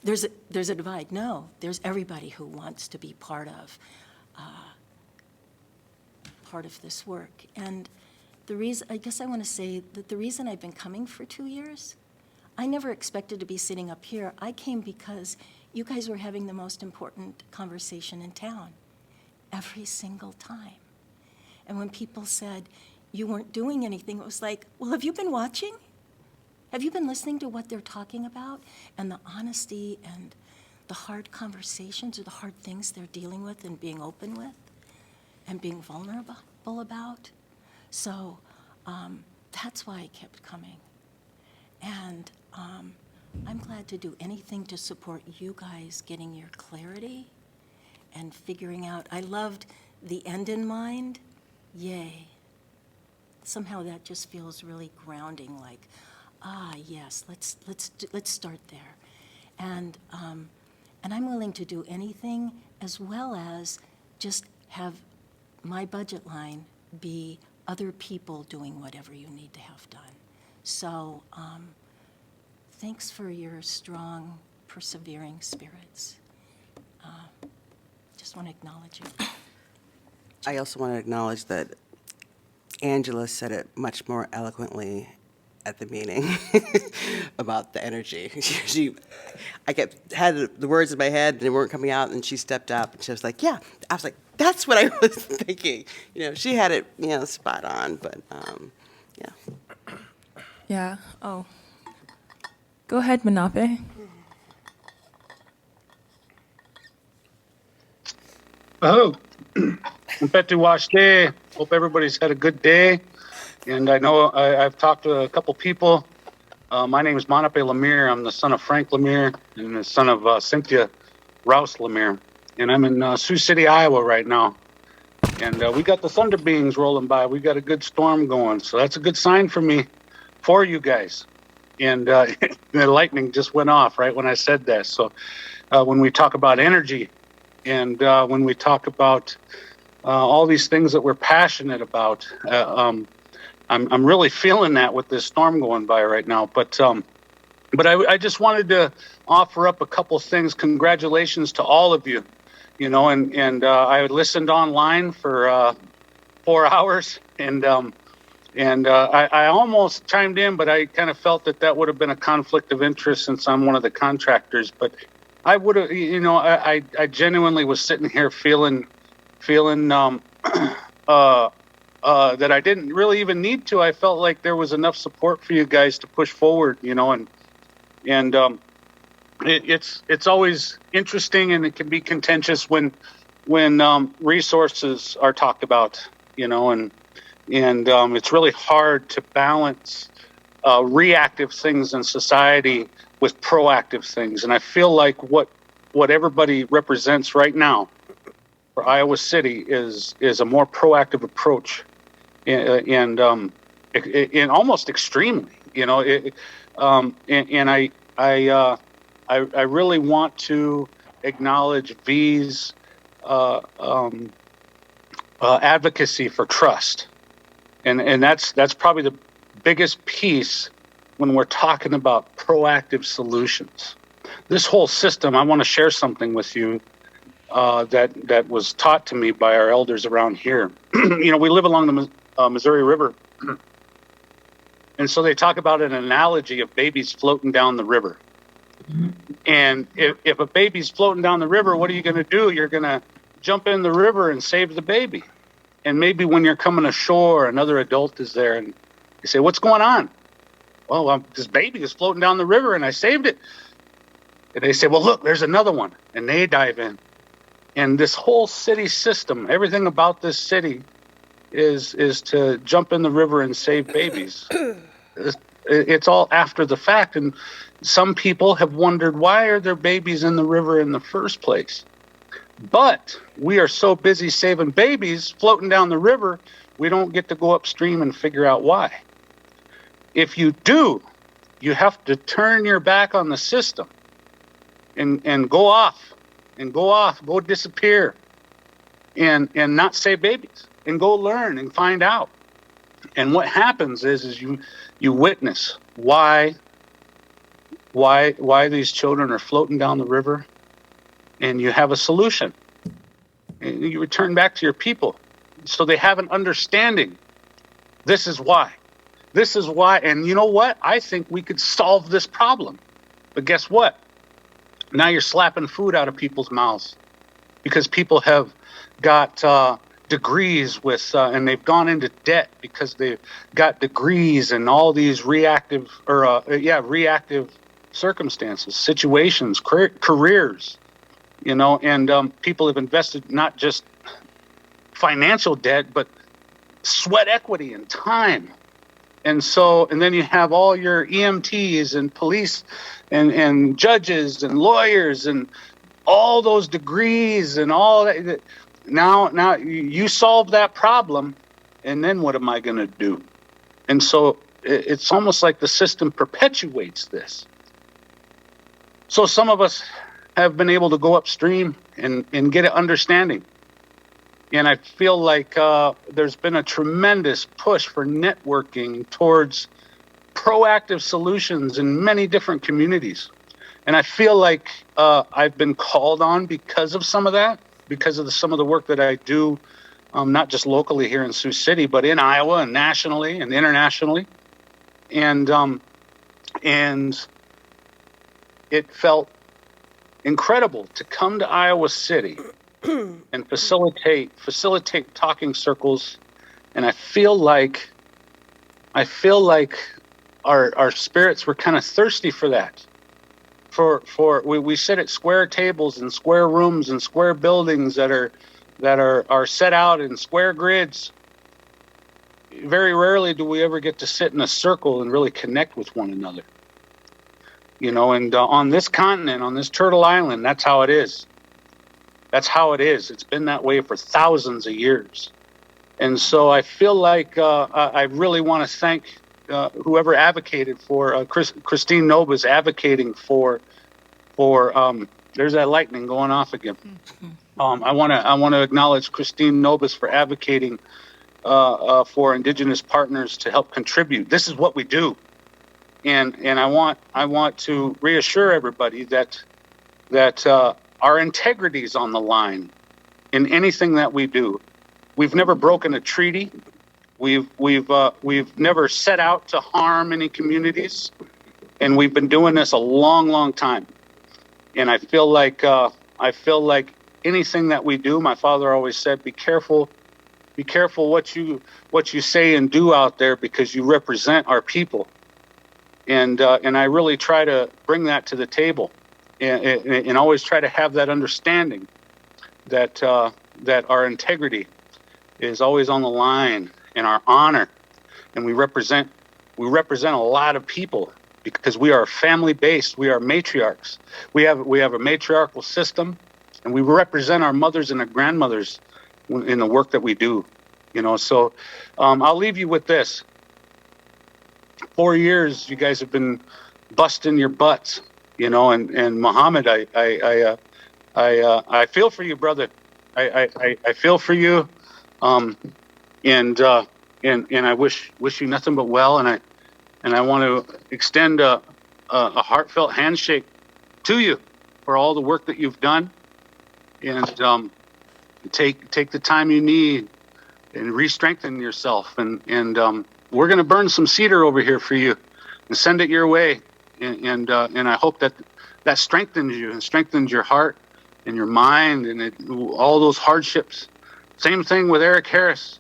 there's a divide. No, there's everybody who wants to be part of this work. And the reason, I guess I want to say that the reason I've been coming for 2 years, I never expected to be sitting up here. I came because you guys were having the most important conversation in town every single time. And when people said you weren't doing anything, it was like, well, have you been watching? Have you been listening to what they're talking about? And the honesty and the hard conversations or the hard things they're dealing with and being open with and being vulnerable about. So that's why I kept coming. And I'm glad to do anything to support you guys getting your clarity and figuring out. I loved the end in mind. Yay. Somehow that just feels really grounding, like, yes, let's start there. And I'm willing to do anything, as well as just have my budget line be other people doing whatever you need to have done. So thanks for your strong, persevering spirits. Just want to acknowledge it. I also want to acknowledge that Angela said it much more eloquently at the meeting about the energy. I had the words in my head and they weren't coming out, and she stepped up and she was like, yeah. I was like, that's what I was thinking. She had it, spot on, but yeah. Yeah. Oh. Go ahead, Manape. Oh, Mpeti Washde. Hope everybody's had a good day. And I know I've talked to a couple people. My name is Manape Lemire. I'm the son of Frank Lemire and the son of Cynthia Rouse Lemire. And I'm in Sioux City, Iowa right now. And we got the thunder beings rolling by. We got a good storm going. So that's a good sign for me, for you guys. And the lightning just went off right when I said that. So when we talk about energy and when we talk about all these things that we're passionate about, I'm really feeling that with this storm going by right now. But I just wanted to offer up a couple things. Congratulations to all of you. You know, and I listened online for 4 hours, and I almost chimed in, but I kind of felt that would have been a conflict of interest since I'm one of the contractors. But I would have, you know, I genuinely was sitting here feeling that I didn't really even need to. I felt like there was enough support for you guys to push forward, you know, and it's always interesting, and it can be contentious when resources are talked about, you know, and it's really hard to balance reactive things in society with proactive things. And I feel like what everybody represents right now for Iowa City is a more proactive approach, and almost extremely, you know. I really want to acknowledge V's advocacy for trust, and that's probably the biggest piece when we're talking about proactive solutions. This whole system, I want to share something with you that was taught to me by our elders around here. You know, we live along the Missouri River, and so they talk about an analogy of babies floating down the river. And if a baby's floating down the river, what are you going to do? You're going to jump in the river and save the baby. And maybe when you're coming ashore, another adult is there, and you say, "What's going on?" "Well, this baby is floating down the river, and I saved it." And they say, "Well, look, there's another one," and they dive in. And this whole city system, everything about this city, is to jump in the river and save babies. It's all after the fact, and some people have wondered, why are there babies in the river in the first place? But we are so busy saving babies floating down the river, we don't get to go upstream and figure out why. If you do, you have to turn your back on the system and go disappear and not save babies, and go learn and find out. And what happens is you witness why these children are floating down the river, and you have a solution. And you return back to your people so they have an understanding. This is why. This is why. And you know what? I think we could solve this problem. But guess what? Now you're slapping food out of people's mouths because people have got degrees with, and they've gone into debt because they've got degrees and all these reactive circumstances, situations, careers, you know, and people have invested not just financial debt, but sweat equity and time. And so, and then you have all your EMTs and police and judges and lawyers and all those degrees and all that. Now you solve that problem, and then what am I going to do? And so it's almost like the system perpetuates this. So some of us have been able to go upstream and get an understanding. And I feel like there's been a tremendous push for networking towards proactive solutions in many different communities. And I feel like I've been called on because of some of that, because of some of the work that I do, not just locally here in Sioux City, but in Iowa and nationally and internationally. And it felt incredible to come to Iowa City and facilitate talking circles. And I feel like our spirits were kind of thirsty for that. We sit at square tables and square rooms and square buildings that are set out in square grids. Very rarely do we ever get to sit in a circle and really connect with one another. You know, and on this continent, on this Turtle Island, that's how it is. That's how it is. It's been that way for thousands of years. And so I feel like I really want to thank whoever advocated for, Christine Nobis advocating for there's that lightning going off again. I want to acknowledge Christine Nobis for advocating for Indigenous partners to help contribute. This is what we do. And I want to reassure everybody that our integrity is on the line in anything that we do. We've never broken a treaty. We've never set out to harm any communities, and we've been doing this a long time. And I feel like anything that we do, my father always said, be careful what you say and do out there, because you represent our people. And I really try to bring that to the table, and always try to have that understanding that our integrity is always on the line, and our honor, and we represent a lot of people, because we are family based. We are matriarchs. We have a matriarchal system, and we represent our mothers and our grandmothers in the work that we do. So I'll leave you with this. 4 years, you guys have been busting your butts, and Mohammed, I feel for you, brother. I feel for you, and I wish you nothing but well, and I want to extend a heartfelt handshake to you for all the work that you've done, and take the time you need and re-strengthen yourself, and we're going to burn some cedar over here for you and send it your way, and I hope that strengthens you and strengthens your heart and your mind, and all those hardships. Same thing with Eric Harris.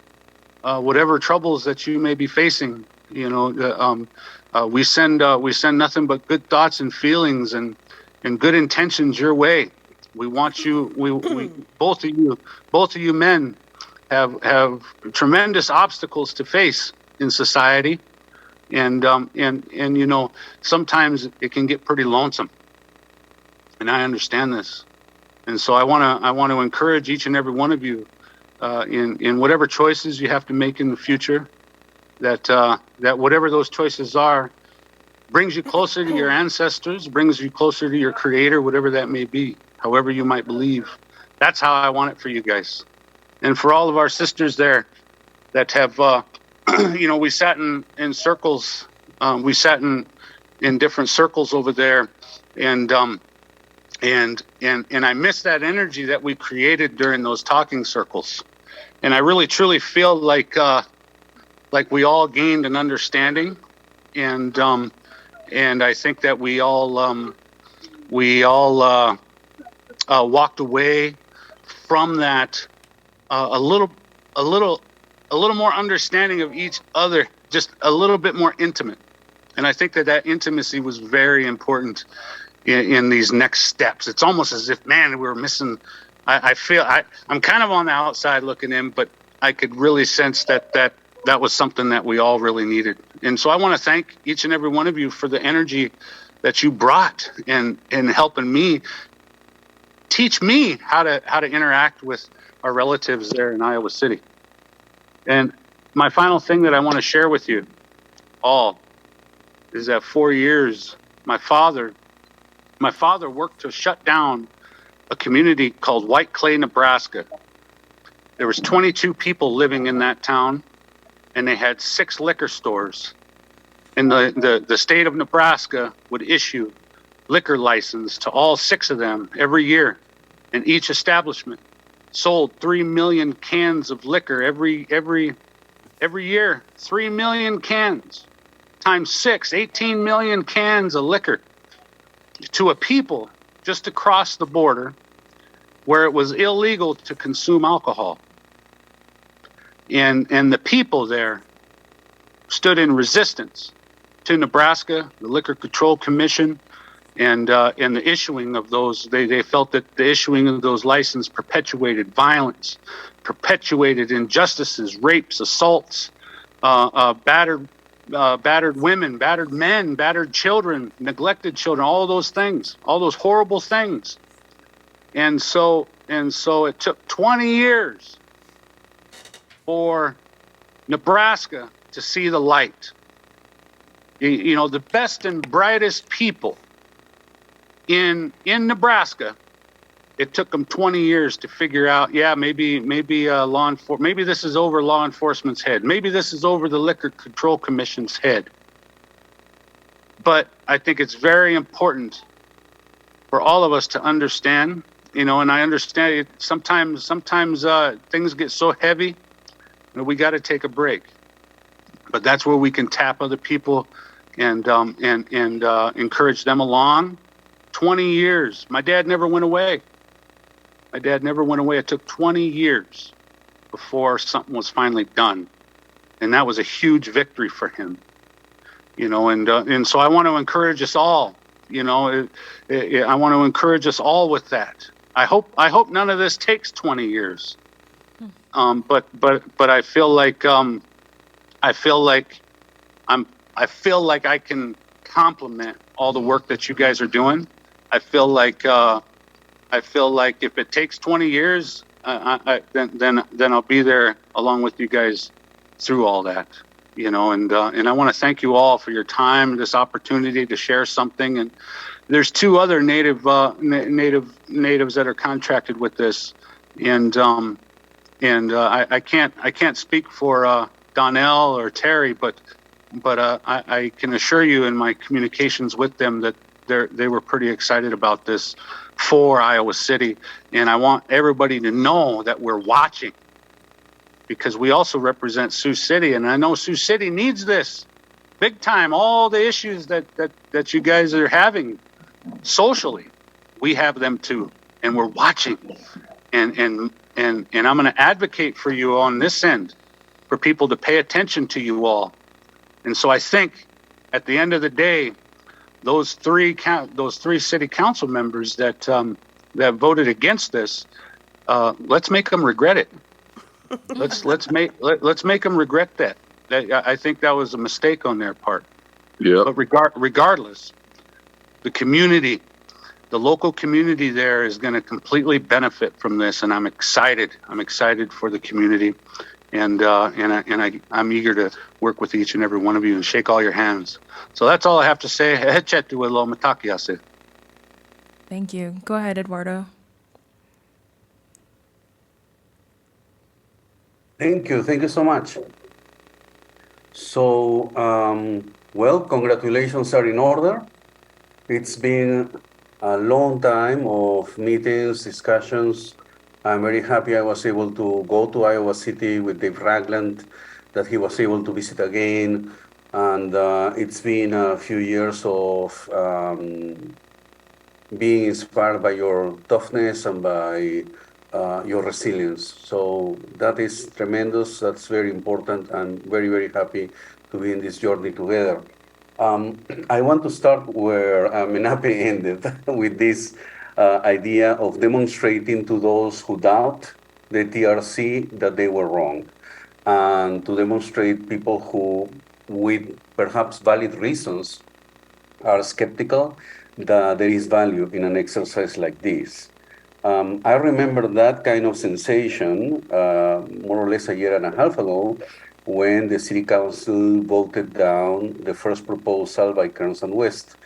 Whatever troubles that you may be facing, we send nothing but good thoughts and feelings and good intentions your way. We want you. We both of you men have tremendous obstacles to face in society, and sometimes it can get pretty lonesome, and I understand this, and so I want to encourage each and every one of you in whatever choices you have to make in the future, that whatever those choices are brings you closer to your ancestors, brings you closer to your Creator, whatever that may be, however you might believe. That's how I want it for you guys. And for all of our sisters there that have, we sat in circles, we sat in different circles over there, and I miss that energy that we created during those talking circles. And I really truly feel like we all gained an understanding, and I think that we all walked away from that a little more understanding of each other, just a little bit more intimate. And I think that intimacy was very important in these next steps. It's almost as if, man, we were missing. I'm kind of on the outside looking in, but I could really sense that was something that we all really needed. And so I want to thank each and every one of you for the energy that you brought in helping me, teach me how to interact with our relatives there in Iowa City. And my final thing that I want to share with you all is that 4 years, my father worked to shut down a community called White Clay, Nebraska. There was 22 people living in that town, and they had 6 liquor stores. And the state of Nebraska would issue liquor license to all 6 of them every year, and each establishment sold 3 million cans of liquor every year. 3 million cans times 6, 18 million cans of liquor to a people just across the border where it was illegal to consume alcohol. And the people there stood in resistance to Nebraska, the Liquor Control Commission, and the issuing of those. They felt that the issuing of those licenses perpetuated violence, perpetuated injustices, rapes, assaults, battered women, battered men, battered children, neglected children, all those things, all those horrible things. And so it took 20 years for Nebraska to see the light. The best and brightest people in Nebraska, it took them 20 years to figure out, yeah, maybe maybe this is over law enforcement's head. Maybe this is over the Liquor Control Commission's head. But I think it's very important for all of us to understand, and I understand it, sometimes things get so heavy that we got to take a break. But that's where we can tap other people and encourage them along. 20 years. My dad never went away. It took 20 years before something was finally done. And that was a huge victory for him. And so I want to encourage us all. I want to encourage us all with that. I hope none of this takes 20 years. But I feel like I can compliment all the work that you guys are doing. I feel like if it takes 20 years, then I'll be there along with you guys through all that. And I want to thank you all for your time, this opportunity to share something. And there's 2 other natives that are contracted with this, and I can't speak for Donnell or Terry, but I can assure you in my communications with them that they were pretty excited about this for Iowa City, and I want everybody to know that we're watching, because we also represent Sioux City, and I know Sioux City needs this big time. All the issues that you guys are having socially, we have them too, and we're watching, and I'm going to advocate for you on this end, for people to pay attention to you all. And so I think at the end of the day, those three city council members that voted against this, let's make them regret it. Let's make them regret that. I think that was a mistake on their part. Yeah. But regardless, the community, the local community there is going to completely benefit from this, and I'm excited. I'm excited for the community, and I'm eager to work with each and every one of you and shake all your hands. So that's all I have to say. Thank you. Go ahead, Eduardo. Thank you so much. So, well, congratulations are in order. It's been a long time of meetings, discussions. I'm very happy I was able to go to Iowa City with Dave Ragland, that he was able to visit again. And it's been a few years of being inspired by your toughness and by your resilience. So that is tremendous. That's very important. I'm very, very happy to be in this journey together. I want to start where Menape ended with this idea of demonstrating to those who doubt the TRC that they were wrong, and to demonstrate people who, with perhaps valid reasons, are skeptical that there is value in an exercise like this. I remember that kind of sensation more or less a year and a half ago when the City Council voted down the first proposal by Kearns and West.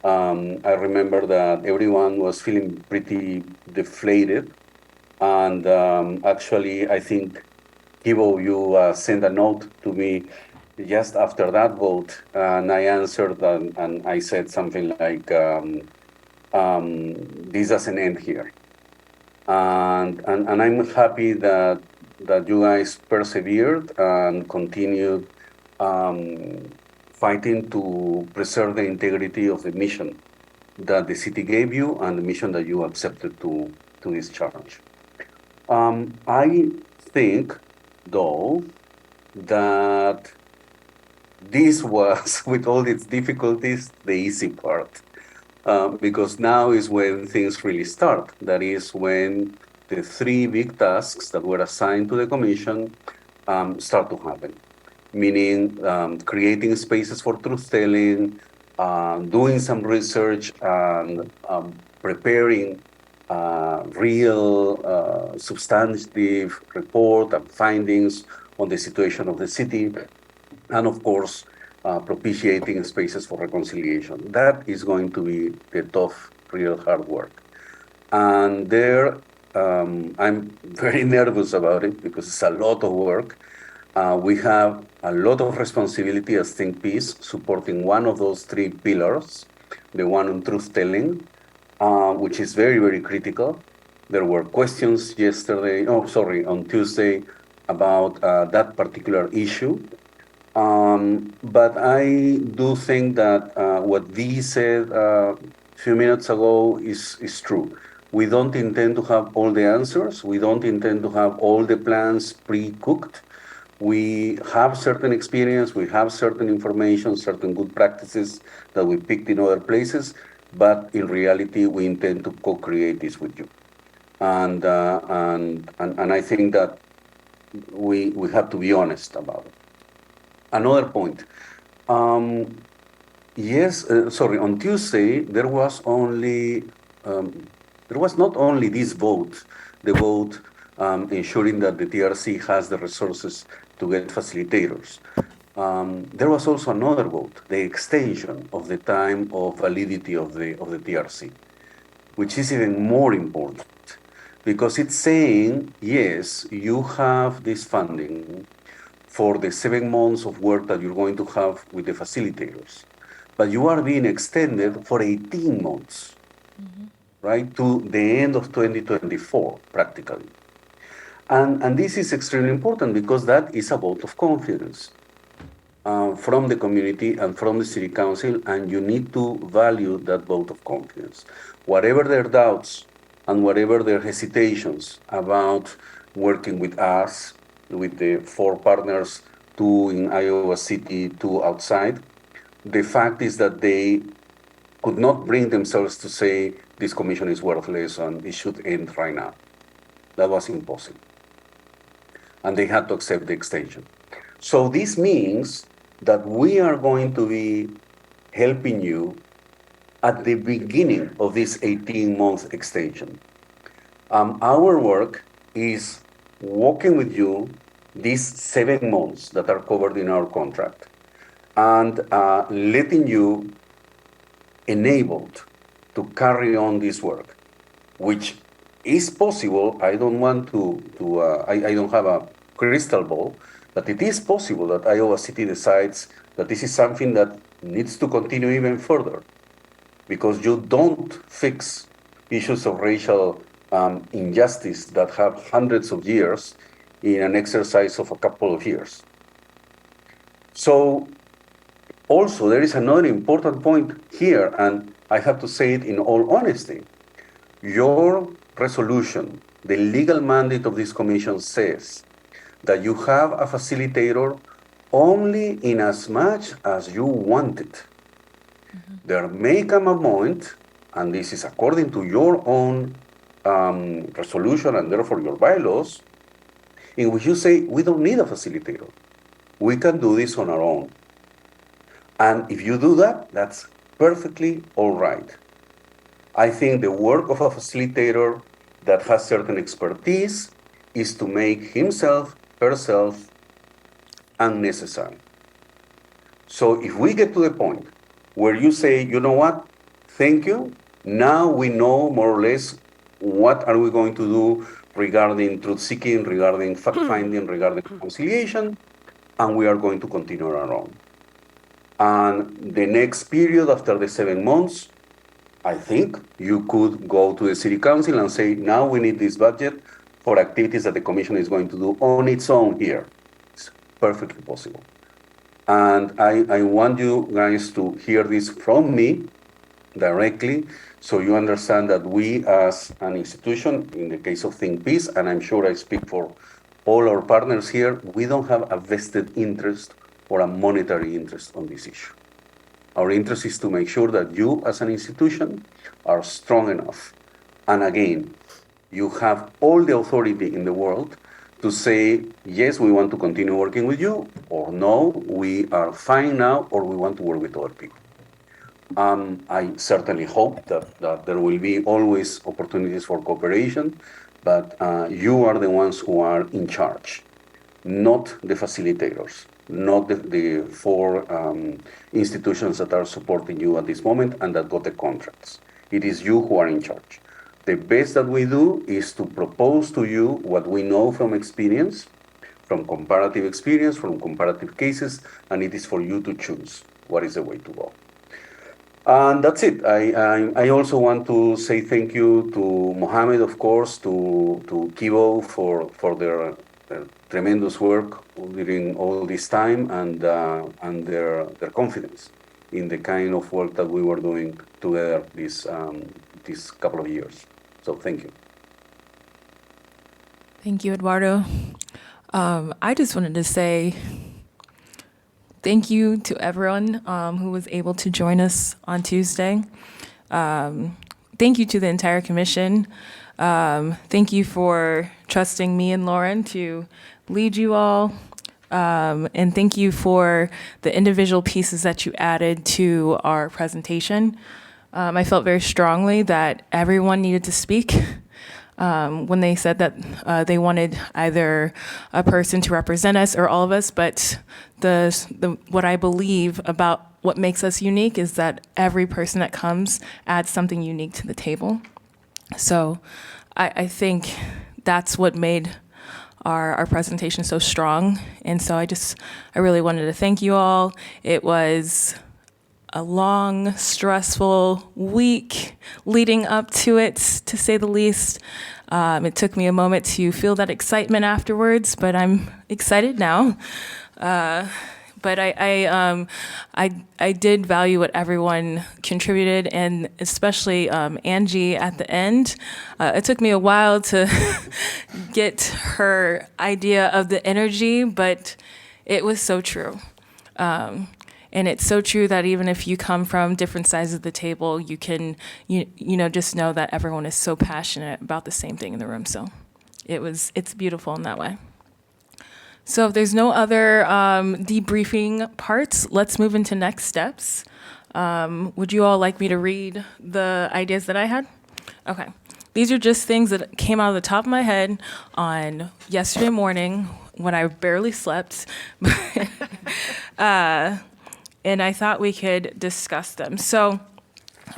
I remember that everyone was feeling pretty deflated. And actually, I think, Kibo, you sent a note to me just after that vote, and I answered and I said something like, this doesn't end here. And I'm happy that you guys persevered and continued fighting to preserve the integrity of the mission that the city gave you and the mission that you accepted to discharge. I think, though, that this was, with all its difficulties, the easy part. Because now is when things really start. That is when the 3 big tasks that were assigned to the commission start to happen. Meaning creating spaces for truth-telling, doing some research, and preparing real substantive report and findings on the situation of the city, and of course, propitiating spaces for reconciliation. That is going to be the tough, real hard work. And there, I'm very nervous about it because it's a lot of work. We have a lot of responsibility as Think Peace, supporting one of those three pillars, the one on truth telling, which is very, very critical. There were questions on Tuesday about that particular issue. But I do think that what Dee said a few minutes ago is true. We don't intend to have all the answers. We don't intend to have all the plans pre-cooked. We have certain experience, we have certain information, certain good practices that we picked in other places, but in reality, we intend to co-create this with you. And I think that we have to be honest about it. Another point. On Tuesday, there was not only this vote, the vote ensuring that the TRC has the resources to get facilitators. There was also another vote, the extension of the time of validity of the TRC, which is even more important because it's saying, yes, you have this funding for the 7 months of work that you're going to have with the facilitators, but you are being extended for 18 months, right, to the end of 2024, practically. And this is extremely important because that is a vote of confidence from the community and from the City Council, and you need to value that vote of confidence. Whatever their doubts and whatever their hesitations about working with us, with the 4 partners, 2 in Iowa City, 2 outside, the fact is that they could not bring themselves to say this commission is worthless and it should end right now. That was impossible. And they had to accept the extension. So this means that we are going to be helping you at the beginning of this 18-month extension. Our work is working with you these 7 months that are covered in our contract and letting you enabled to carry on this work, which is possible. I don't want I don't have a crystal ball, but it is possible that Iowa City decides that this is something that needs to continue even further, because you don't fix issues of racial injustice that have hundreds of years in an exercise of a couple of years. So also there is another important point here, and I have to say it in all honesty. Your resolution, the legal mandate of this commission says that you have a facilitator only in as much as you want it. There may come a moment, and this is according to your own resolution and therefore your bylaws, in which you say, we don't need a facilitator. We can do this on our own. And if you do that, that's perfectly all right. I think the work of a facilitator that has certain expertise is to make himself, herself, unnecessary. So if we get to the point where you say, you know what, thank you, now we know more or less what are we going to do regarding truth-seeking, regarding fact-finding, regarding reconciliation, and we are going to continue on our own. And the next period after the 7 months, I think you could go to the City Council and say, now we need this budget for activities that the Commission is going to do on its own here. It's perfectly possible. And I want you guys to hear this from me directly, so you understand that we as an institution, in the case of Think Peace, and I'm sure I speak for all our partners here, we don't have a vested interest or a monetary interest on this issue. Our interest is to make sure that you as an institution are strong enough. And again, you have all the authority in the world to say, yes, we want to continue working with you, or no, we are fine now, or we want to work with other people. I certainly hope that there will be always opportunities for cooperation, but you are the ones who are in charge, not the facilitators, not the 4 institutions that are supporting you at this moment and that got the contracts. It is you who are in charge. The best that we do is to propose to you what we know from experience, from comparative experience, from comparative cases, and it is for you to choose what is the way to go. And that's it. I also want to say thank you to Mohammed, of course, to Kibo for their tremendous work during all this time and their confidence in the kind of work that we were doing together this couple of years. So thank you. Thank you, Eduardo. I just wanted to say thank you to everyone who was able to join us on Tuesday. Thank you to the entire commission. Thank you for trusting me and Lauren to lead you all. And thank you for the individual pieces that you added to our presentation. I felt very strongly that everyone needed to speak. When they said that they wanted either a person to represent us or all of us, but what I believe about what makes us unique is that every person that comes adds something unique to the table. So I think that's what made our presentation so strong. And so I really wanted to thank you all. It was a long, stressful week leading up to it, to say the least. It took me a moment to feel that excitement afterwards, but I'm excited now. But I did value what everyone contributed, and especially Angie at the end. It took me a while to get her idea of the energy, but it was so true. And it's so true that even if you come from different sides of the table, you can, just know that everyone is so passionate about the same thing in the room. So it's beautiful in that way. So if there's no other debriefing parts, let's move into next steps. Would you all like me to read the ideas that I had? Okay. These are just things that came out of the top of my head on yesterday morning when I barely slept. And I thought we could discuss them. So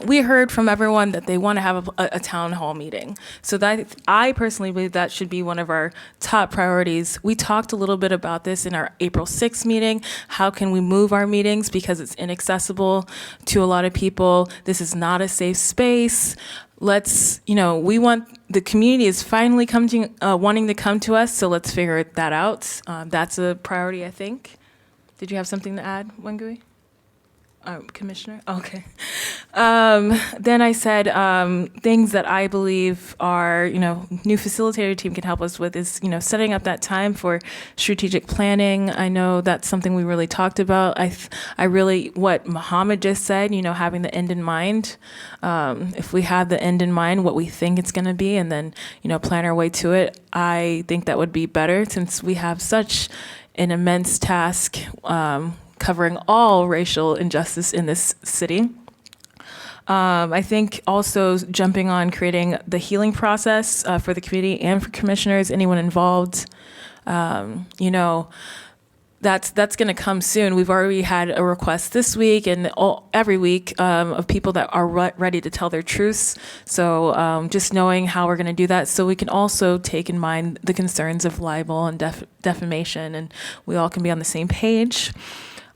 we heard from everyone that they want to have a town hall meeting. So that I personally believe that should be one of our top priorities. We talked a little bit about this in our April 6th meeting. How can we move our meetings because it's inaccessible to a lot of people? This is not a safe space. We want, the community is finally wanting to come to us, so let's figure that out. That's a priority, I think. Did you have something to add, Wangui? Commissioner? Okay. Then I said things that I believe our, new facilitator team can help us with is, setting up that time for strategic planning. I know that's something we really talked about. I really, what Mohammed just said, having the end in mind. If we have the end in mind, what we think it's going to be, and then, plan our way to it, I think that would be better since we have such an immense task covering all racial injustice in this city. I think also jumping on creating the healing process for the community and for commissioners, anyone involved. That's going to come soon. We've already had a request this week and every week of people that are ready to tell their truths. So just knowing how we're going to do that, so we can also take in mind the concerns of libel and defamation, and we all can be on the same page.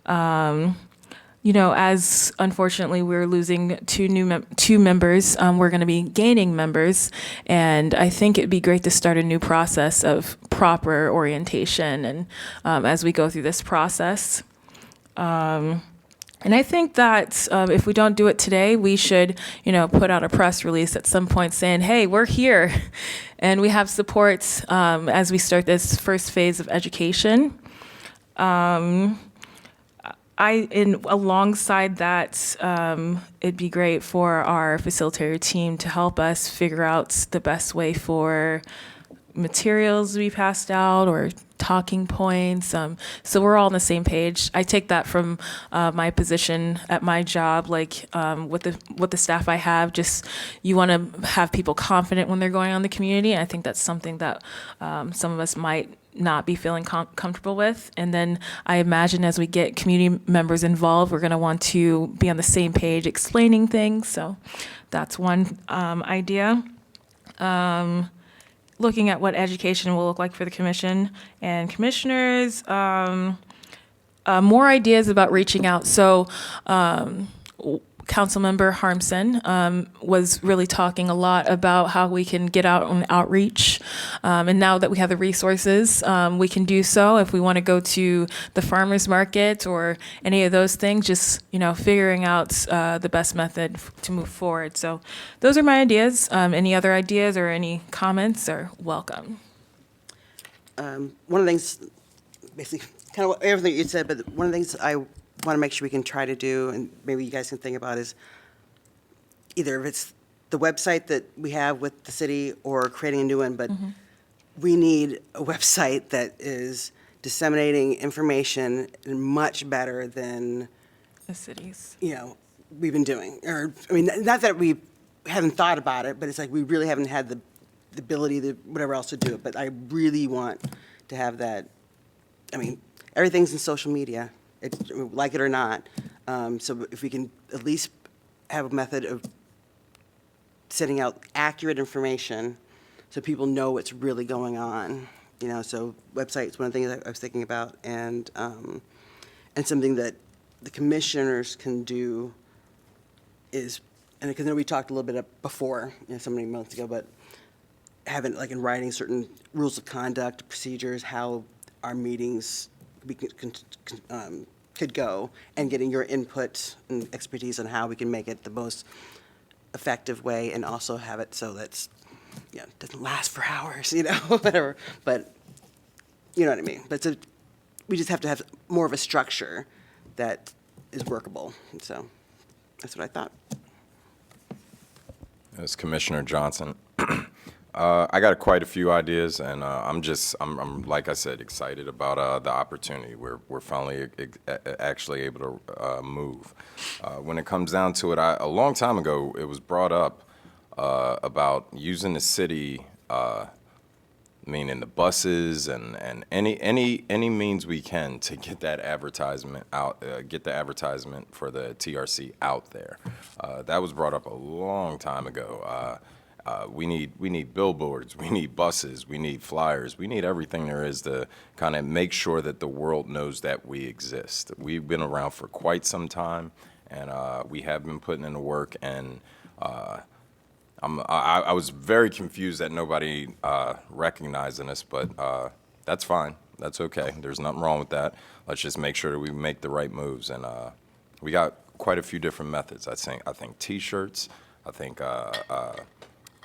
As unfortunately we're losing two members, we're going to be gaining members, and I think it'd be great to start a new process of proper orientation, and as we go through this process. And I think that if we don't do it today, we should, put out a press release at some point saying, hey, we're here, and we have support as we start this first phase of education. Alongside that, it'd be great for our facilitator team to help us figure out the best way for materials to be passed out or talking points. So we're all on the same page. I take that from my position at my job, with the staff I have. Just you want to have people confident when they're going on the community. I think that's something that some of us might not be feeling comfortable with. And then I imagine as we get community members involved, we're going to want to be on the same page explaining things. So that's one idea. looking at what education will look like for the commission and commissioners, more ideas about reaching out. So Councilmember Harmson was really talking a lot about how we can get out on outreach. And now that we have the resources, we can do so. If we want to go to the farmer's market or any of those things, just, figuring out the best method to move forward. So those are my ideas. Any other ideas or any comments are welcome. One of the things, basically, kind of everything you said, but one of the things I want to make sure we can try to do, and maybe you guys can think about, is either if it's the website that we have with the city or creating a new one, but we need a website that is disseminating information much better than The cities. we've been doing. Or, I mean, not that we haven't thought about it, but it's like we really haven't had the ability to whatever else to do it. But I really want to have that. I mean, everything's in social media, like it or not. So if we can at least have a method of sending out accurate information so people know what's really going on, so websites, one of the things I was thinking about, and something that the commissioners can do is, and because I know we talked a little bit before, so many months ago, but having like in writing certain rules of conduct, procedures, how our meetings could go, and getting your input and expertise on how we can make it the most effective way, and also have it so that's, doesn't last for hours, whatever. But you know what I mean. But so we just have to have more of a structure that is workable. And so that's what I thought. As Commissioner Johnson, I got quite a few ideas, and I'm like I said, excited about the opportunity. We're finally actually able to move. When it comes down to it, a long time ago, it was brought up about using the city, meaning the buses and any means we can to get that advertisement out, get the advertisement for the TRC out there. That was brought up a long time ago. We need billboards, we need buses, we need flyers, we need everything there is to kind of make sure that the world knows that we exist. We've been around for quite some time, and we have been putting in the work, and I was very confused that nobody recognizing us, but that's fine. That's okay. There's nothing wrong with that. Let's just make sure that we make the right moves, and we got quite a few different methods. I think T-shirts. I think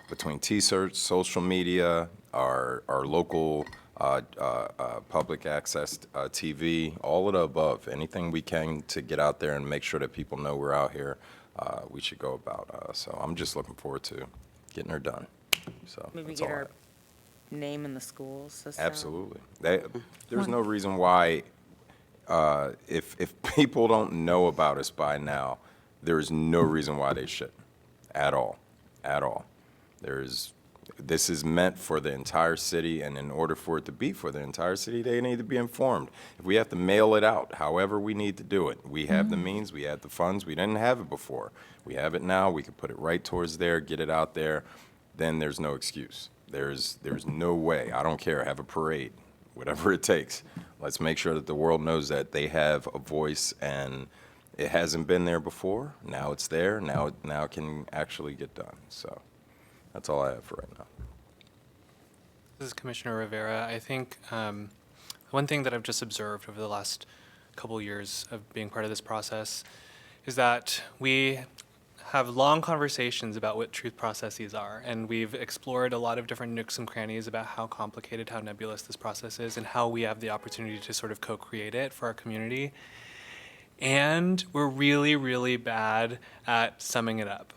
between T-shirts, social media, our local public access TV, all of the above. Anything we can to get out there and make sure that people know we're out here. We should go about. So I'm just looking forward to getting her done. So Maybe that's get all I our have. name in the school system. Absolutely. There's no reason why, if people don't know about us by now, there is no reason why they shouldn't, at all. This is meant for the entire city, and in order for it to be for the entire city, they need to be informed. If we have to mail it out, however we need to do it, we have the means, we have the funds, we didn't have it before. We have it now, we can put it right towards there, get it out there, then there's no excuse. There's no way, I don't care, have a parade, whatever it takes. Let's make sure that the world knows that they have a voice, and it hasn't been there before, now it's there, now it can actually get done, so. That's all I have for right now. This is Commissioner Rivera. I think one thing that I've just observed over the last couple years of being part of this process is that we have long conversations about what truth processes are, and we've explored a lot of different nooks and crannies about how complicated, how nebulous this process is, and how we have the opportunity to sort of co-create it for our community. And we're really, really bad at summing it up.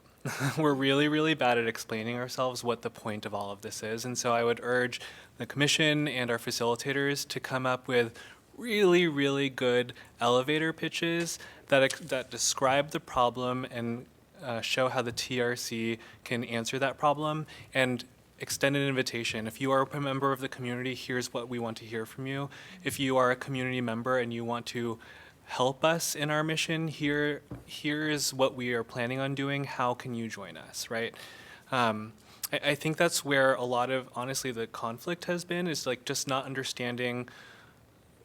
We're really, really bad at explaining ourselves what the point of all of this is. And so I would urge the commission and our facilitators to come up with really, really good elevator pitches that describe the problem and show how the TRC can answer that problem, and extend an invitation. If you are a member of the community, here's what we want to hear from you. If you are a community member and you want to help us in our mission, here's what we are planning on doing, how can you join us, right? I think that's where a lot of, honestly, the conflict has been, is like just not understanding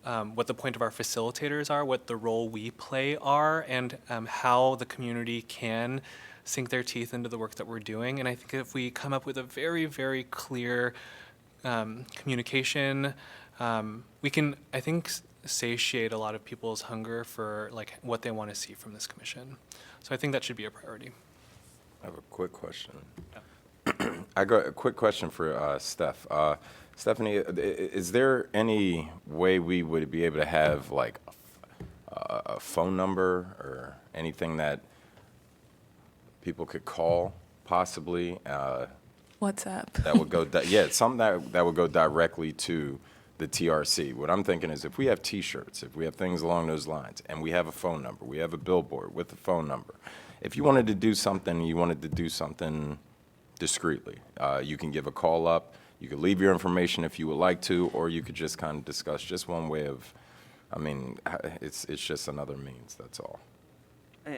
what the point of our facilitators are, what the role we play are, and how the community can sink their teeth into the work that we're doing. And I think if we come up with a very, very clear communication, we can, I think, satiate a lot of people's hunger for like what they want to see from this commission. So I think that should be a priority. I have a quick question. I got a quick question for Steph. Stephanie, is there any way we would be able to have like a phone number or anything that people could call possibly? WhatsApp. That would go, something that would go directly to the TRC. What I'm thinking is if we have T-shirts, if we have things along those lines, and we have a phone number, we have a billboard with a phone number. If you wanted to do something discreetly, you can give a call up, you could leave your information if you would like to, or you could just kind of discuss just one way of, I mean, it's just another means, that's all.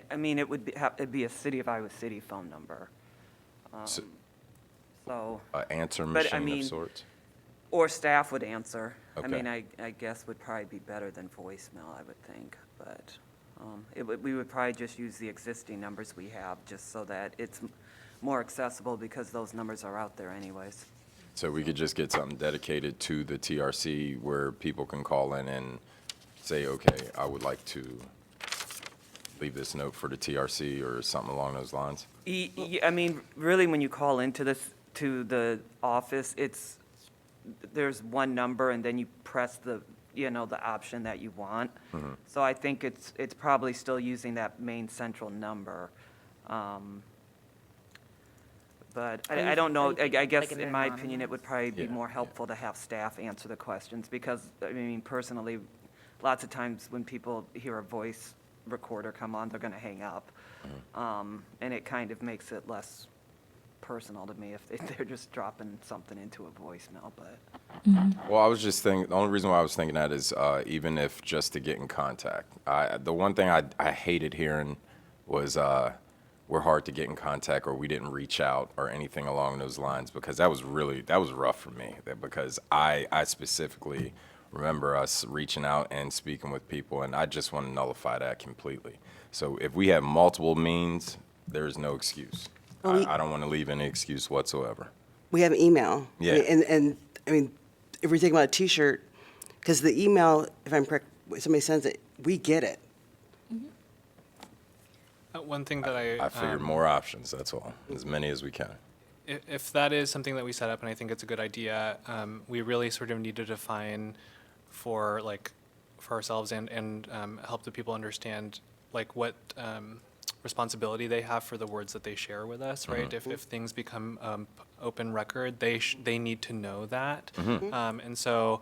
I mean, it'd be a City of Iowa City phone number. So- So, Answer But, I machine mean, of sorts? or staff would answer. I Okay. mean, I guess would probably be better than voicemail, I would think, but we would probably just use the existing numbers we have, just so that it's more accessible, because those numbers are out there anyways. So we could just get something dedicated to the TRC where people can call in and say, okay, I would like to leave this note for the TRC or something along those lines? I mean, really, when you call into to the office, there's one number, and then you press the option that you want. Mhm. So I think it's probably still using that main central number. But I don't know, I guess like an in my opinion, it would probably be Yeah, more helpful to have staff answer the questions, because, I mean, personally, lots of times when people hear a voice recorder come on, they're gonna hang up. And it kind of makes it less personal to me if they're just dropping something into a voicemail, but. Well, I was just thinking, the only reason why I was thinking that is even if just to get in contact. The one thing I hated hearing was we're hard to get in contact, or we didn't reach out, or anything along those lines, because that was rough for me, because I specifically remember us reaching out and speaking with people, and I just want to nullify that completely. So if we have multiple means, there's no excuse. Well, I don't want to leave any excuse whatsoever. We have email. Yeah. And I mean, if we're thinking about a T-shirt, because the email, if I'm correct, when somebody sends it, we get it. One thing that I figured more options, that's all, as many as we can. If that is something that we set up, and I think it's a good idea, we really sort of need to define for ourselves and help the people understand like what responsibility they have for the words that they share with us, right? If things become open record, they need to know that. And so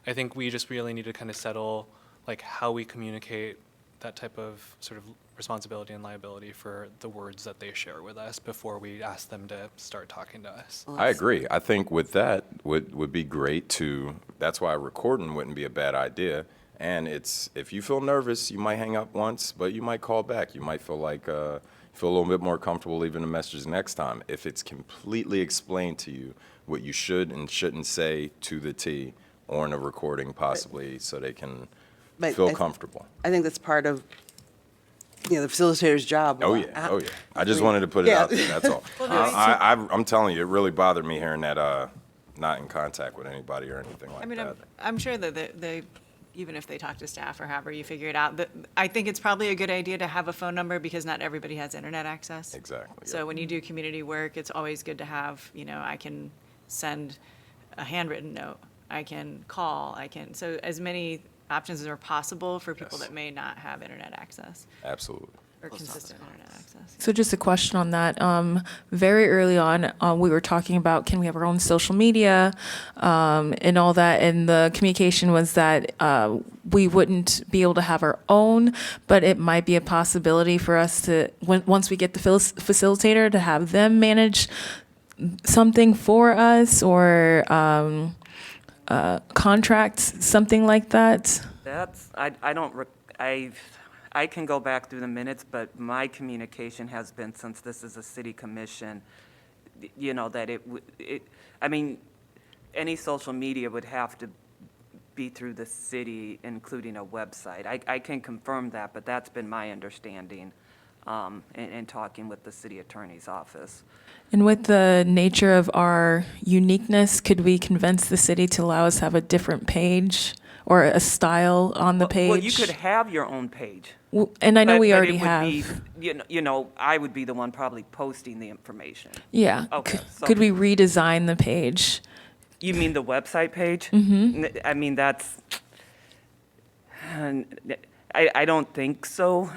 I think we just really need to kind of settle like how we communicate that type of sort of responsibility and liability for the words that they share with us before we ask them to start talking to us. I agree. I think with that would be great to, that's why recording wouldn't be a bad idea. And it's, if you feel nervous, you might hang up once, but you might call back. You might feel like, feel a little bit more comfortable leaving a message next time. If it's completely explained to you what you should and shouldn't say to the T, or in a recording possibly, so they can But feel I- comfortable. I think that's part of, the facilitator's job. Oh, yeah, oh, yeah. I just wanted to put it Yeah. out there, that's all. I'm telling you, it really bothered me hearing that, not in contact with anybody or anything like I mean, that. I'm sure that they, even if they talk to staff or however you figure it out, I think it's probably a good idea to have a phone number, because not everybody has internet access. Exactly. So when you do community work, it's always good to have, I can send a handwritten note, I can call, so as many options as are possible for people Yes. that may not have internet access Absolutely. or consistent internet access. So just a question on that. Very early on, we were talking about, can we have our own social media and all that? And the communication was that we wouldn't be able to have our own, but it might be a possibility for us to, once we get the facilitator, to have them manage something for us, or contracts, something like that. I can go back through the minutes, but my communication has been, since this is a city commission, that I mean, any social media would have to be through the city, including a website. I can confirm that, but that's been my understanding in talking with the city attorney's office. And with the nature of our uniqueness, could we convince the city to allow us to have a different page or a style on the page? Well, you could have your own page. And I know we but already it would have. be, I would be the one probably posting the information. Yeah. Okay, so- Could we redesign the page? You mean the website page? Mm-hmm. I mean, that's, I don't think so,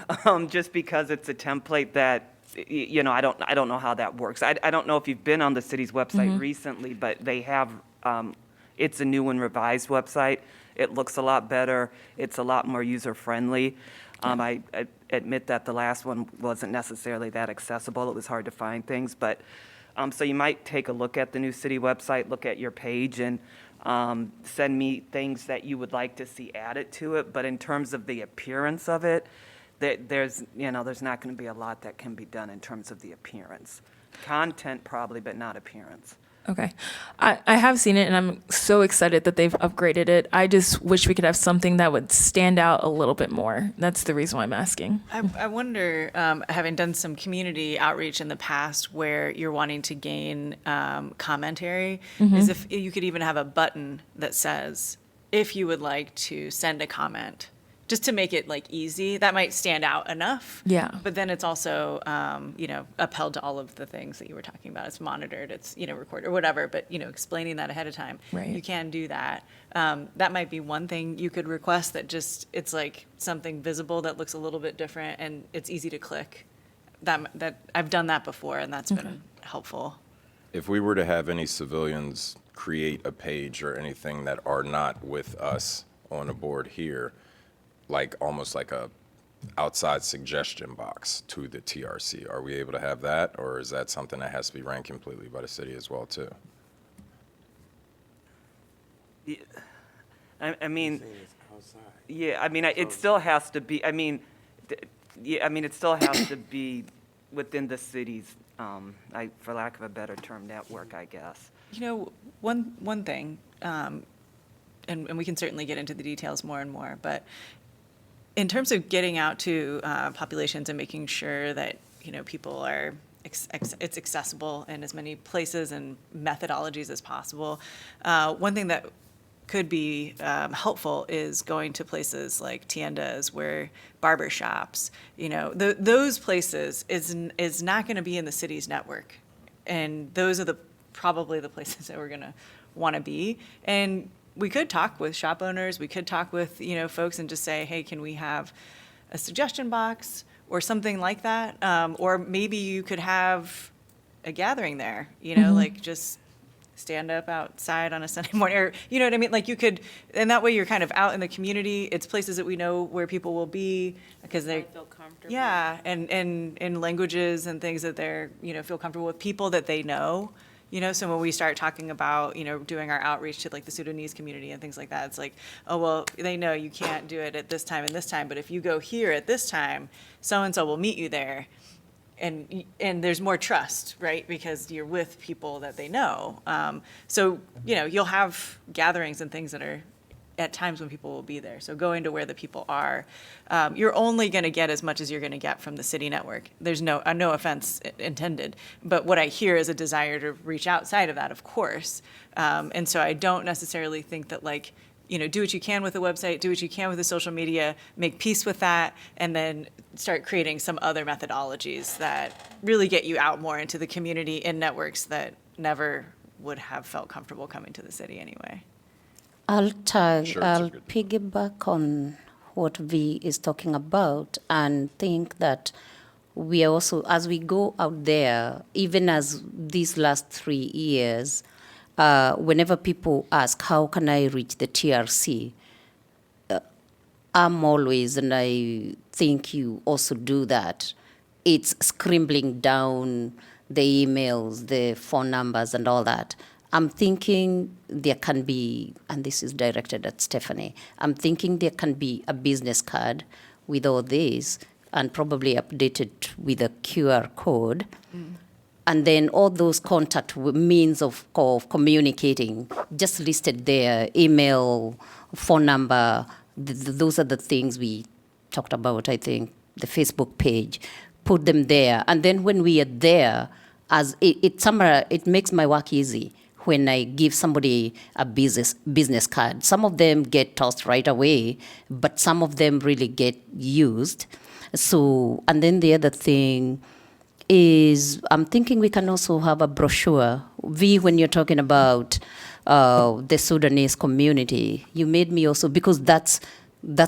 just because it's a template that, I don't know how that works. I don't know if you've been on the city's website recently, but they have, it's a new and revised website. It looks a lot better. It's a lot more user-friendly. I admit that the last one wasn't necessarily that accessible. It was hard to find things, but, so you might take a look at the new city website, look at your page, and send me things that you would like to see added to it. But in terms of the appearance of it, there's not going to be a lot that can be done in terms of the appearance. Content probably, but not appearance. Okay. I have seen it, and I'm so excited that they've upgraded it. I just wish we could have something that would stand out a little bit more. That's the reason why I'm asking. I wonder, having done some community outreach in the past where you're wanting to gain commentary, is if you could even have a button that says, if you would like to send a comment, just to make it easy. That might stand out enough. Yeah. But then it's also, upheld to all of the things that you were talking about. It's monitored, it's, recorded or whatever, but, explaining that ahead of time. Right. You can do that. That might be one thing you could request, that just, it's like something visible that looks a little bit different and it's easy to click. That I've done that before, and that's been helpful. If we were to have any civilians create a page or anything that are not with us on the board here, almost like a outside suggestion box to the TRC, are we able to have that, or is that something that has to be ran completely by the city as well, too? Yeah, I mean, yeah, I mean, it still has to be, it still has to be within the city's, for lack of a better term, network, I guess. One thing, and we can certainly get into the details more and more, but in terms of getting out to populations and making sure that, people are, it's accessible in as many places and methodologies as possible, one thing that could be helpful is going to places like tiendas, where barber shops, those places is not going to be in the city's network. And those are probably the places that we're going to want to be. And we could talk with shop owners, we could talk with, folks and just say, hey, can we have a suggestion box or something like that? Or maybe you could have a gathering there, just stand up outside on a Sunday morning, or, you know what I mean? You could, and that way you're kind of out in the community. It's places that we know where people will be, because they feel comfortable. Yeah, and in languages and things that they're, feel comfortable with, people that they know. So when we start talking about, doing our outreach to the Sudanese community and things like that, it's oh, well, they know you can't do it at this time and this time, but if you go here at this time, so-and-so will meet you there. And there's more trust, right? Because you're with people that they know. So, you'll have gatherings and things that are at times when people will be there. So going to where the people are, you're only going to get as much as you're going to get from the city network. There's no offense intended, but what I hear is a desire to reach outside of that, of course. And so I don't necessarily think that do what you can with the website, do what you can with the social media, make peace with that, and then start creating some other methodologies that really get you out more into the community in networks that never would have felt comfortable coming to the city anyway. I'll Sure, I'll good. piggyback on what V is talking about, and think that we are also, as we go out there, even as these last 3 years, whenever people ask, how can I reach the TRC? I'm always, and I think you also do that, it's scribbling down the emails, the phone numbers, and all that. I'm thinking there can be, and this is directed at Stephanie, I'm thinking there can be a business card with all this, and probably updated with a QR code, And then all those means of communicating, just listed there, email, phone number, those are the things we talked about, I think, the Facebook page, put them there. And then when we are there, as it makes my work easy when I give somebody a business card. Some of them get tossed right away, but some of them really get used. So, and then the other thing is, I'm thinking we can also have a brochure. When you're talking about the Sudanese community, you made me also, because that's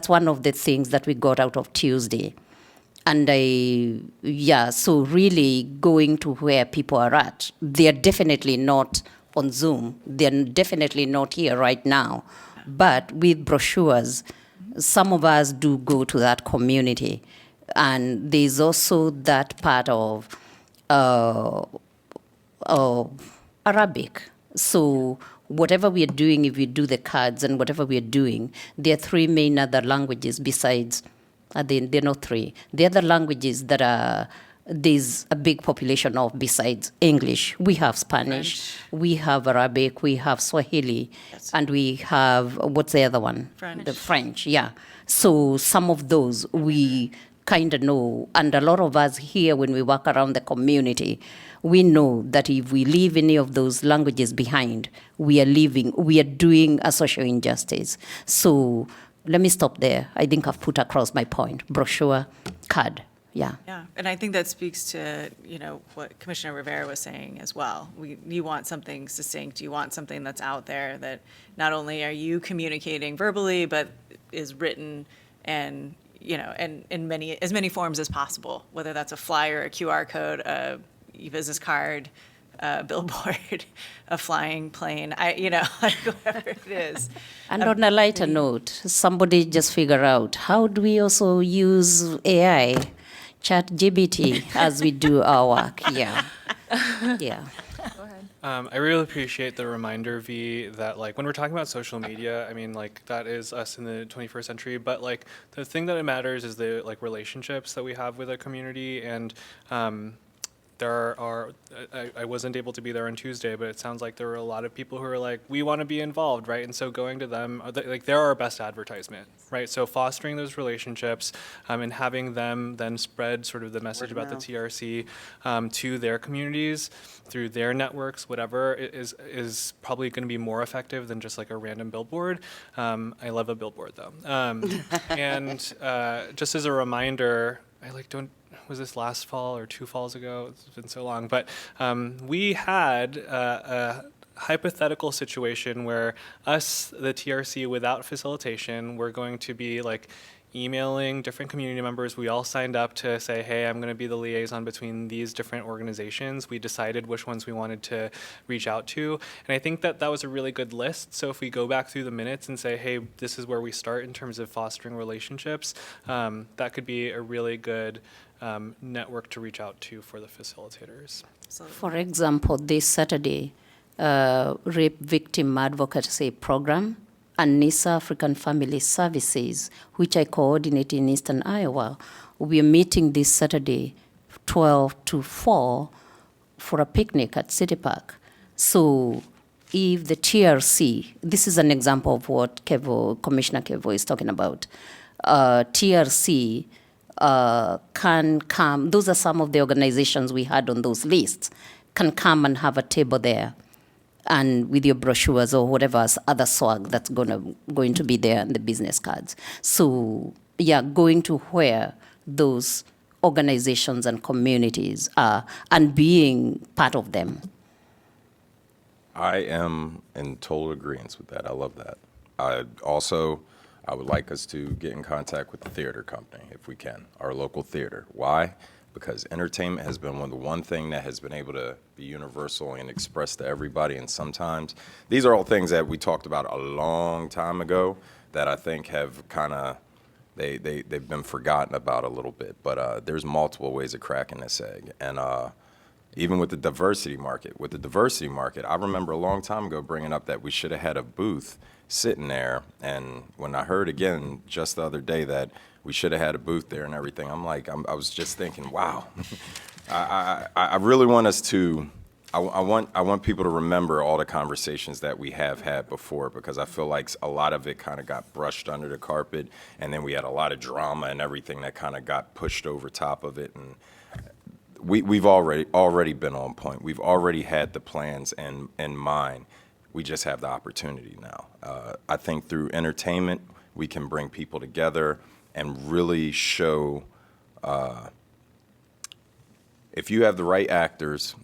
one of the things that we got out of Tuesday. And so really going to where people are at. They're definitely not on Zoom. They're definitely not here right now. But with brochures, some of us do go to that community. And there's also that part of Arabic. So whatever we are doing, if we do the cards and whatever we are doing, there are three main other languages besides, they're not three. The other languages that there's a big population of besides English. We have Spanish, we have Arabic, we have Swahili, and we have, what's the other one? French. The French, yeah. So some of those we kind of know, and a lot of us here, when we walk around the community, we know that if we leave any of those languages behind, we are doing a social injustice. So let me stop there. I think I've put across my point. Brochure, card, yeah. Yeah, and I think that speaks to, what Commissioner Rivera was saying as well. You want something succinct, you want something that's out there, that not only are you communicating verbally, but is written and, and in as many forms as possible, whether that's a flyer, a QR code, a business card, a billboard, a flying plane, whatever it is. And on a lighter note, somebody just figure out, how do we also use AI, ChatGPT, as we do our work? Yeah. Yeah. I really appreciate the reminder, V, that when we're talking about social media, that is us in the 21st century, but the thing that matters is the relationships that we have with our community. And I wasn't able to be there on Tuesday, but it sounds like there were a lot of people who are we want to be involved, right? And so going to them, they're our best advertisement, right? So fostering those relationships and having them then spread sort of the message about the TRC to their communities through their networks, whatever, is probably going to be more effective than just a random billboard. I love a billboard though. And just as a reminder, was this last fall or 2 falls ago? It's been so long. But we had a hypothetical situation where us, the TRC, without facilitation, we're going to be emailing different community members. We all signed up to say, hey, I'm going to be the liaison between these different organizations. We decided which ones we wanted to reach out to. And I think that was a really good list. So if we go back through the minutes and say, hey, this is where we start in terms of fostering relationships, that could be a really good network to reach out to for the facilitators. For example, this Saturday, Rape Victim Advocacy Program and NISA African Family Services, which I coordinate in Eastern Iowa, we are meeting this Saturday, 12 to 4, for a picnic at City Park. So if the TRC, this is an example of what Commissioner Kevo is talking about, TRC can come, those are some of the organizations we had on those lists, can come and have a table there, and with your brochures or whatever other swag that's going to be there and the business cards. So yeah, going to where those organizations and communities are and being part of them. I am in total agreement with that. I love that. I would like us to get in contact with the theater company if we can, our local theater. Why? Because entertainment has been one thing that has been able to be universal and expressed to everybody. And sometimes these are all things that we talked about a long time ago that I think have kind of, they've been forgotten about a little bit. But there's multiple ways of cracking this egg. And even with the diversity market, I remember a long time ago bringing up that we should have had a booth sitting there. And when I heard again just the other day that we should have had a booth there and everything, I was just thinking, wow, I really want us to, I want people to remember all the conversations that we have had before, because I feel like a lot of it kind of got brushed under the carpet, and then we had a lot of drama and everything that kind of got pushed over top of it. And we've already been on point. We've already had the plans in mind. We just have the opportunity now. I think through entertainment, we can bring people together and really show, if you have the right actors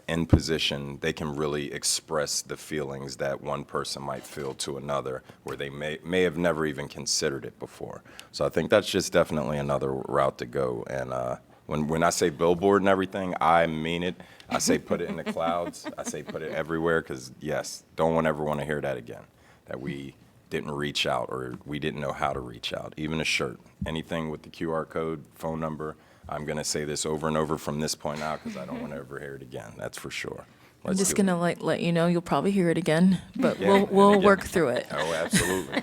in position, they can really express the feelings that one person might feel to another, where they may have never even considered it before. So I think that's just definitely another route to go. And when I say billboard and everything, I mean it. I say put it in the clouds. I say put it everywhere, because, yes, don't ever want to hear that again, that we didn't reach out or we didn't know how to reach out. Even a shirt, anything with the QR code, phone number. I'm going to say this over and over from this point out, because I don't want to ever hear it again. That's for sure. I'm Let's just do it. gonna let you know you'll probably hear it again, but Yeah, and we'll again. work through it. Oh, absolutely.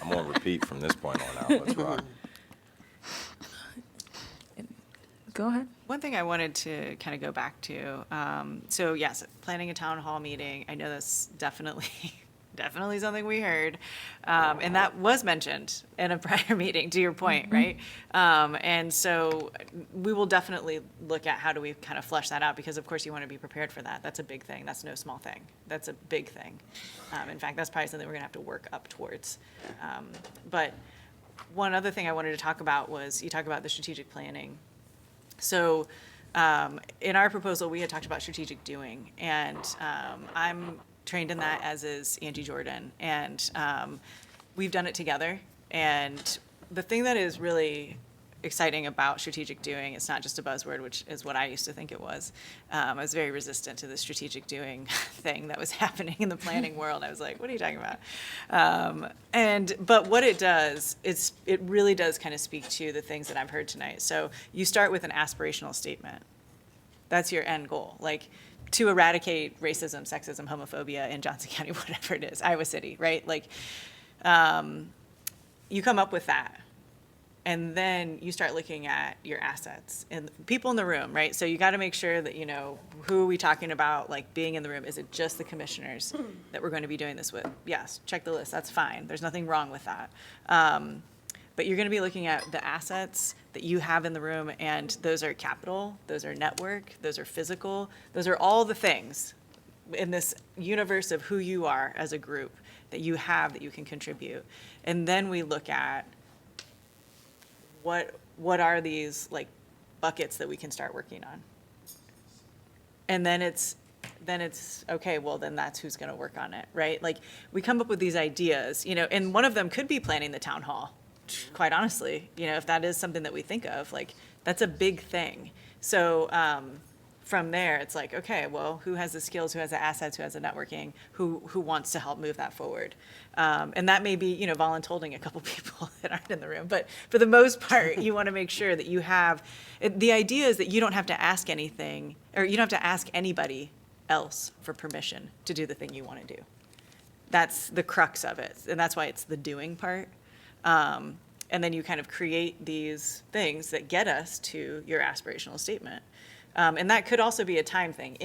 I'm on repeat from this point on out. Let's rock. Go ahead. One thing I wanted to kind of go back to, so yes, planning a town hall meeting, I know that's definitely something we heard. And that was mentioned in a prior meeting, to your point, right? And so we will definitely look at how do we kind of flesh that out, because of course you want to be prepared for that. That's a big thing. That's no small thing. That's a big thing. In fact, that's probably something we're gonna have to work up towards. But one other thing I wanted to talk about was, you talk about the strategic planning. So in our proposal, we had talked about strategic doing, and I'm trained in that, as is Angie Jordan, and we've done it together. And the thing that is really exciting about strategic doing, it's not just a buzzword, which is what I used to think it was. I was very resistant to the strategic doing thing that was happening in the planning world. I was like, what are you talking about? But what it does, it really does kind of speak to the things that I've heard tonight. So you start with an aspirational statement. That's your end goal. Like, to eradicate racism, sexism, homophobia in Johnson County, whatever it is, Iowa City, right? Like, you come up with that. And then you start looking at your assets and people in the room, right? So you got to make sure that, you know, who are we talking about, like, being in the room? Is it just the commissioners that we're going to be doing this with? Yes, check the list. That's fine. There's nothing wrong with that. But you're going to be looking at the assets that you have in the room, and those are capital, those are network, those are physical, those are all the things in this universe of who you are as a group that you have that you can contribute. And then we look at what are these, like, buckets that we can start working on. And then it's okay, well, then that's who's going to work on it, right? Like, we come up with these ideas, you know, and one of them could be planning the town hall, quite honestly, you know, if that is something that we think of, like, that's a big thing. So from there, it's like, okay, well, who has the skills, who has the assets, who has the networking, who wants to help move that forward? And that may be, you know, voluntolding a couple people that aren't in the room. But for the most part, you want to make sure that you have, the idea is that you don't have to ask anything, or you don't have to ask anybody else for permission to do the thing you want to do. That's the crux of it. And that's why it's the doing part. And then you kind of create these things that get us to your aspirational statement. And that could also be a time thing.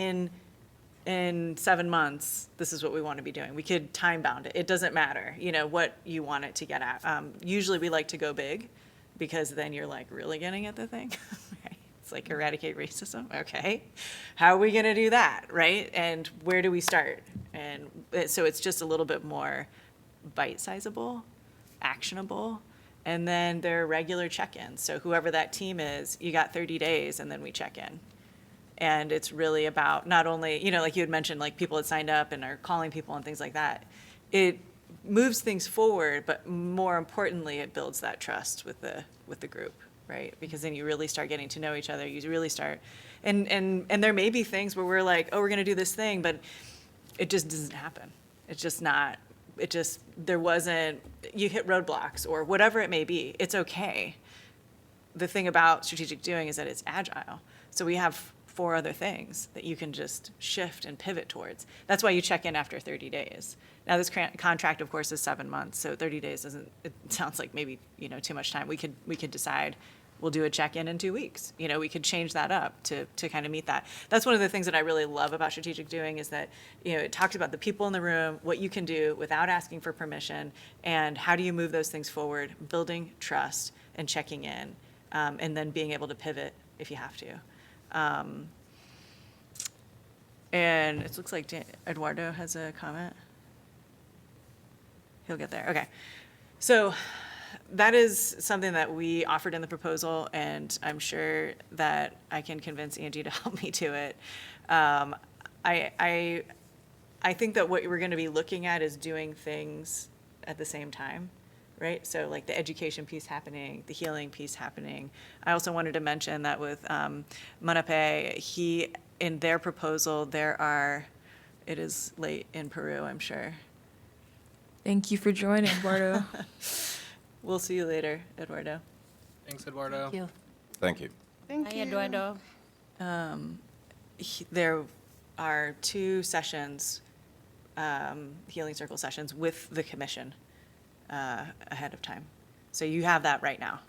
In 7 months, this is what we want to be doing. We could time bound it. It doesn't matter, you know, what you want it to get at. Usually we like to go big, because then you're like really getting at the thing. Right? It's like eradicate racism. Okay. How are we going to do that? Right? And where do we start? And so it's just a little bit more bite-sizable, actionable. And then there are regular check-ins. So whoever that team is, you got 30 days, and then we check in. And it's really about not only, you know, like you had mentioned, like people had signed up and are calling people and things like that. It moves things forward, but more importantly, it builds that trust with the group, right? Because then you really start getting to know each other. You really start, and there may be things where we're like, oh, we're going to do this thing, but it just doesn't happen. It's just not. There wasn't, you hit roadblocks or whatever it may be. It's okay. The thing about strategic doing is that it's agile. So we have 4 other things that you can just shift and pivot towards. That's why you check in after 30 days. Now, this contract, of course, is 7 months, so 30 days doesn't, it sounds like maybe, you know, too much time. We could decide we'll do a check-in in 2 weeks. You know, we could change that up to kind of meet that. That's one of the things that I really love about strategic doing is that, you know, it talks about the people in the room, what you can do without asking for permission, and how do you move those things forward, building trust and checking in, and then being able to pivot if you have to. And it looks like Eduardo has a comment. He'll get there. Okay. So that is something that we offered in the proposal, and I'm sure that I can convince Angie to help me do it. I think that what we're going to be looking at is doing things at the same time, right? So like the education piece happening, the healing piece happening. I also wanted to mention that with Manape, in their proposal, it is late in Peru, I'm sure. Thank you for joining, Eduardo. We'll see you later, Eduardo. Thanks, Eduardo. Thank you. Thank you. Hi, Eduardo. There are 2 sessions, healing circle sessions with the commission ahead of time. So you have that right now.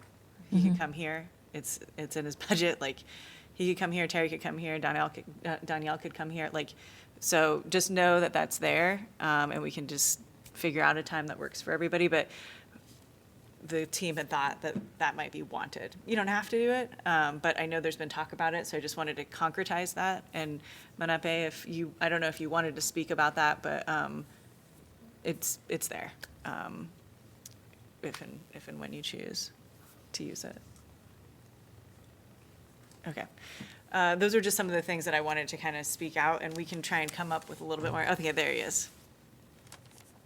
He can come here. It's in his budget. Like, he could come here, Terry could come here, Danielle could come here. Like, so just know that that's there, and we can just figure out a time that works for everybody. But the team had thought that that might be wanted. You don't have to do it, but I know there's been talk about it, so I just wanted to concretize that. And Manape, I don't know if you wanted to speak about that, but it's there, if and when you choose to use it. Okay. Those are just some of the things that I wanted to kind of speak out, and we can try and come up with a little bit more. Okay, there he is.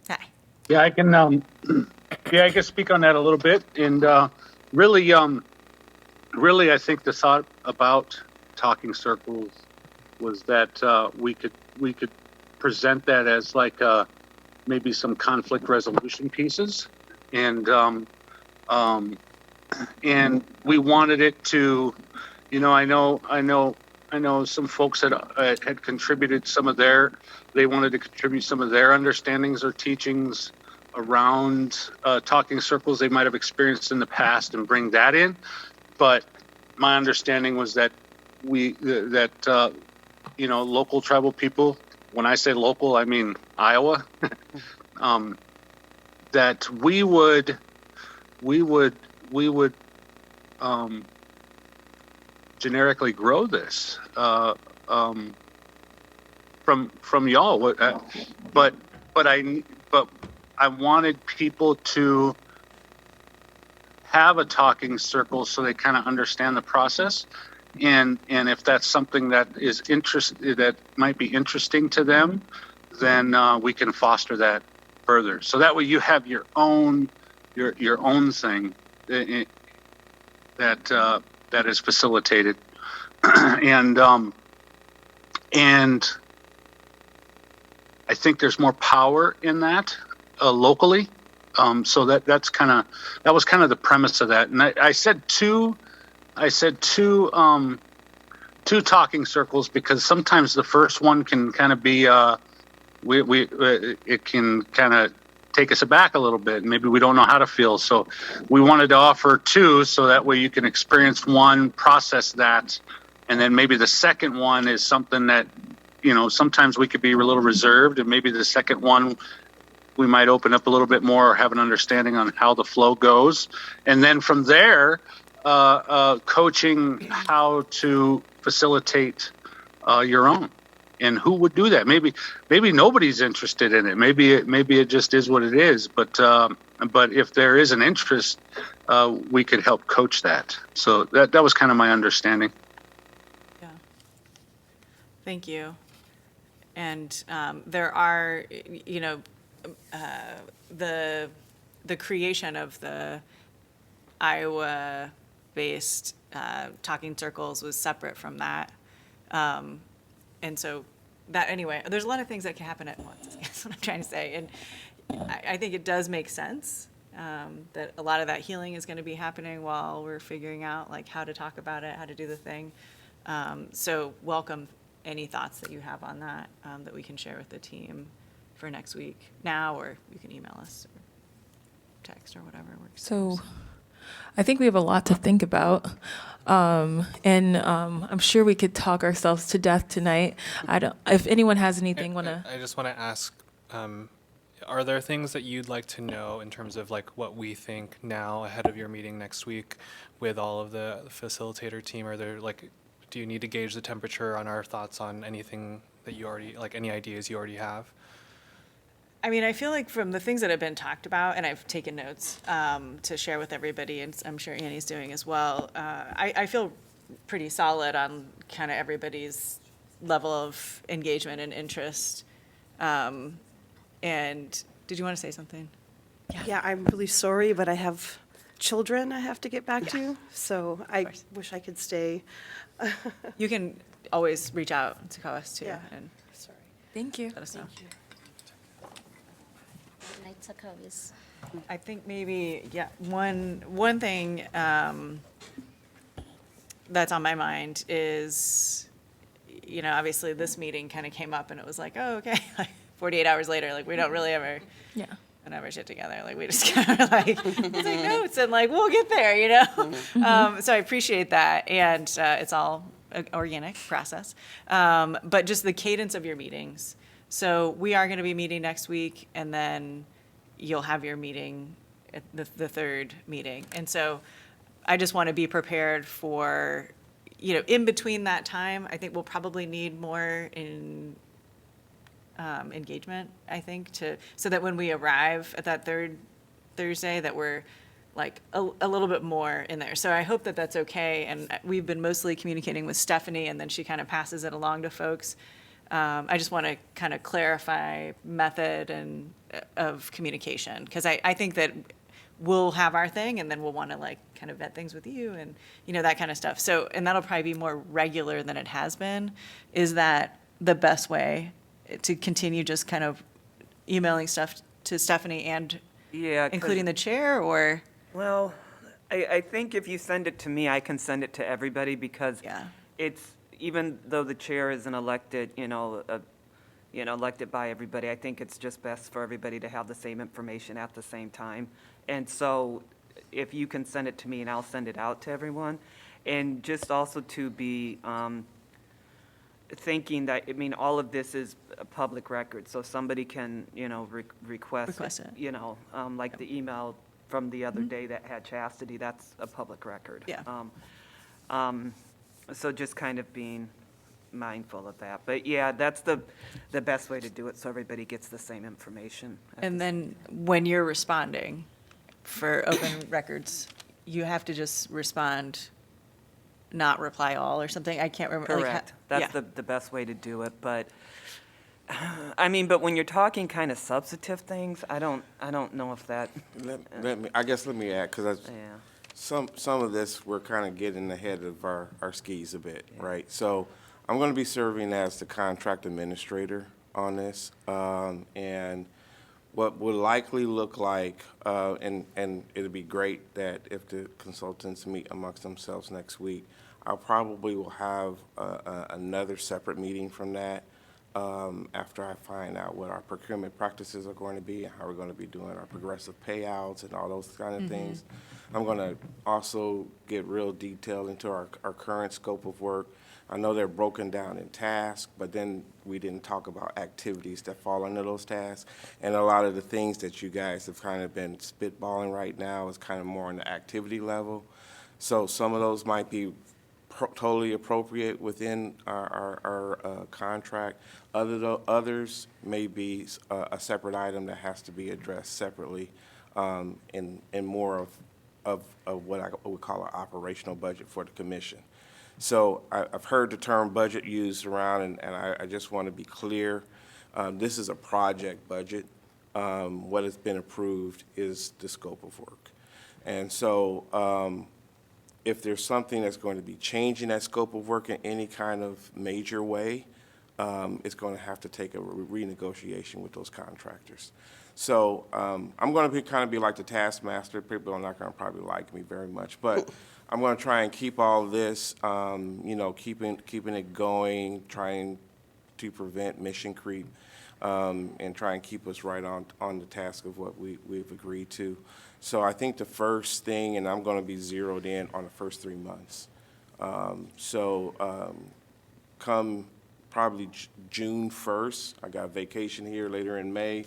Hi. Yeah, I can. I can speak on that a little bit. And really, I think the thought about talking circles was that we could present that as like maybe some conflict resolution pieces, and we wanted it to. You know, I know some folks that had contributed they wanted to contribute some of their understandings or teachings around talking circles they might have experienced in the past and bring that in. But my understanding was that local tribal people, when I say local, I mean Iowa, that we would generically grow this from y'all. But I wanted people to have a talking circle so they kind of understand the process, and if that's something that might be interesting to them, then we can foster that further. So that way you have your own thing that is facilitated, and I think there's more power in that locally. So that was kind of the premise of that. And I said two talking circles because sometimes the first one can kind of be it can kind of take us aback a little bit. Maybe we don't know how to feel. So we wanted to offer 2 so that way you can experience one, process that, and then maybe the second one is something that, sometimes we could be a little reserved, and maybe the second one we might open up a little bit more or have an understanding on how the flow goes. And then from there, coaching how to facilitate your own. And who would do that? Maybe nobody's interested in it. Maybe it just is what it is. But if there is an interest, we could help coach that. So that was kind of my understanding. Yeah. Thank you. And there are, the creation of the Iowa-based talking circles was separate from that. And so that, anyway, there's a lot of things that can happen at once, is what I'm trying to say. And I think it does make sense that a lot of that healing is going to be happening while we're figuring out like how to talk about it, how to do the thing. So welcome any thoughts that you have on that that we can share with the team for next week now, or you can email us or text or whatever works. So I think we have a lot to think about. I'm sure we could talk ourselves to death tonight. If anyone has anything, I just want to ask, are there things that you'd like to know in terms of like what we think now ahead of your meeting next week with all of the facilitator team? Are there like, do you need to gauge the temperature on our thoughts on anything that you already, like any ideas you already have? I mean, I feel like from the things that have been talked about, and I've taken notes to share with everybody, and I'm sure Annie's doing as well, I feel pretty solid on kind of everybody's level of engagement and interest. And did you want to say something? Yeah, I'm really sorry, but I have children I have to get back to, so I wish I could stay. You can always reach out to us too. Yeah. And Sorry. Thank you. let us know. Night Sakawis. I think maybe, one thing that's on my mind is, obviously this meeting kind of came up and it was like, oh, okay, like 48 hours later, like we don't really ever, Yeah. don't ever shit together. Like we just kind of like take notes and like we'll get there, So I appreciate that, and it's all an organic process. But just the cadence of your meetings. So we are going to be meeting next week, and then you'll have your meeting at the third meeting. And so I just want to be prepared for, in between that time, I think we'll probably need more engagement, I think, so that when we arrive at that third Thursday, that we're like a little bit more in there. So I hope that that's okay. And we've been mostly communicating with Stephanie, and then she kind of passes it along to folks. I just want to kind of clarify method and of communication, because I think that we'll have our thing, and then we'll want to like kind of vet things with you and that kind of stuff. So, and that'll probably be more regular than it has been. Is that the best way to continue just kind of emailing stuff to Stephanie and Yeah. 'Cause- including the chair, or? Well, I think if you send it to me, I can send it to everybody, because it's, even though the chair isn't elected, elected by everybody, I think it's just best for everybody to have the same information at the same time. And so if you can send it to me, and I'll send it out to everyone. And just also to be thinking that, all of this is a public record, so somebody can, request it. Like the email from the other day that had Chastity, that's a public record. Yeah. So just kind of being mindful of that. But yeah, that's the best way to do it, so everybody gets the same information. And then when you're responding for open records, you have to just respond, not reply all or something. I can't remember. Correct. That's the best way to do it. But but when you're talking kind of substantive things, I don't know if that. Let me add, because some of this, we're kind of getting ahead of our skis a bit, right? So I'm going to be serving as the contract administrator on this, and what would likely look like, and it'd be great that if the consultants meet amongst themselves next week, I probably will have another separate meeting from that after I find out what our procurement practices are going to be and how we're going to be doing our progressive payouts and all those kind of things. I'm going to also get real detail into our current scope of work. I know they're broken down in tasks, but then we didn't talk about activities that fall under those tasks. And a lot of the things that you guys have kind of been spitballing right now is kind of more on the activity level. So some of those might be totally appropriate within our contract. Others may be a separate item that has to be addressed separately in more of what I would call an operational budget for the commission. So I've heard the term budget used around, and I just want to be clear. This is a project budget. What has been approved is the scope of work. And so if there's something that's going to be changing that scope of work in any kind of major way, it's going to have to take a renegotiation with those contractors. So I'm going to kind of be like the taskmaster. People are not going to probably like me very much, but I'm going to try and keep all of this, keeping it going, trying to prevent mission creep. and try and keep us right on the task of what we've agreed to. So I think the first thing, and I'm going to be zeroed in on the first 3 months. Come probably June 1st, I got vacation here later in May.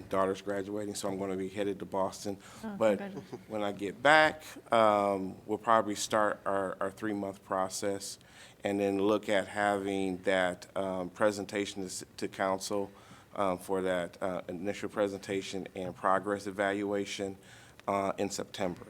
Daughter's graduating, so I'm going to be headed to Boston. But when I get back, we'll probably start our 3-month process and then look at having that presentation to council for that initial presentation and progress evaluation in September.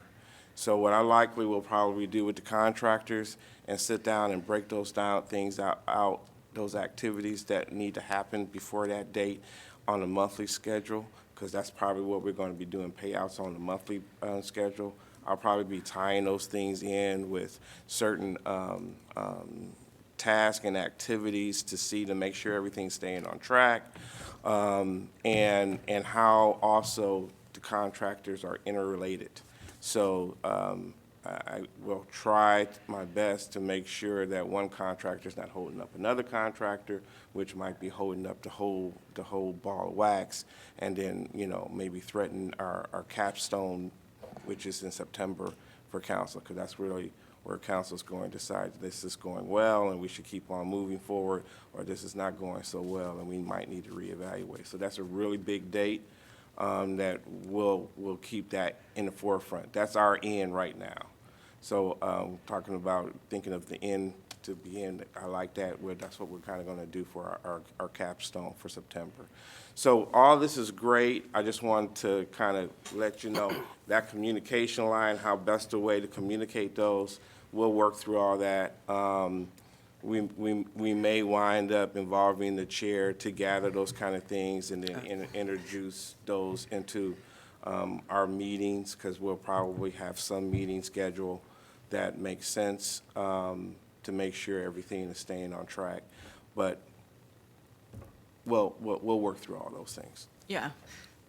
So what I likely will probably do with the contractors and sit down and break those things out, those activities that need to happen before that date on a monthly schedule, because that's probably what we're going to be doing, payouts on the monthly schedule. I'll probably be tying those things in with certain tasks and activities to make sure everything's staying on track, and how also the contractors are interrelated. So I will try my best to make sure that one contractor is not holding up another contractor, which might be holding up the whole ball of wax, and then, maybe threaten our capstone, which is in September for council, because that's really where council's going to decide this is going well and we should keep on moving forward, or this is not going so well and we might need to reevaluate. So that's a really big date that we'll keep that in the forefront. That's our end right now. So talking about thinking of the end to be in, I like that. That's what we're kind of going to do for our capstone for September. So all this is great. I just want to kind of let you know that communication line, how best the way to communicate those. We'll work through all that. We may wind up involving the chair to gather those kind of things and then introduce those into our meetings, because we'll probably have some meeting schedule that makes sense to make sure everything is staying on track. But we'll work through all those things. Yeah,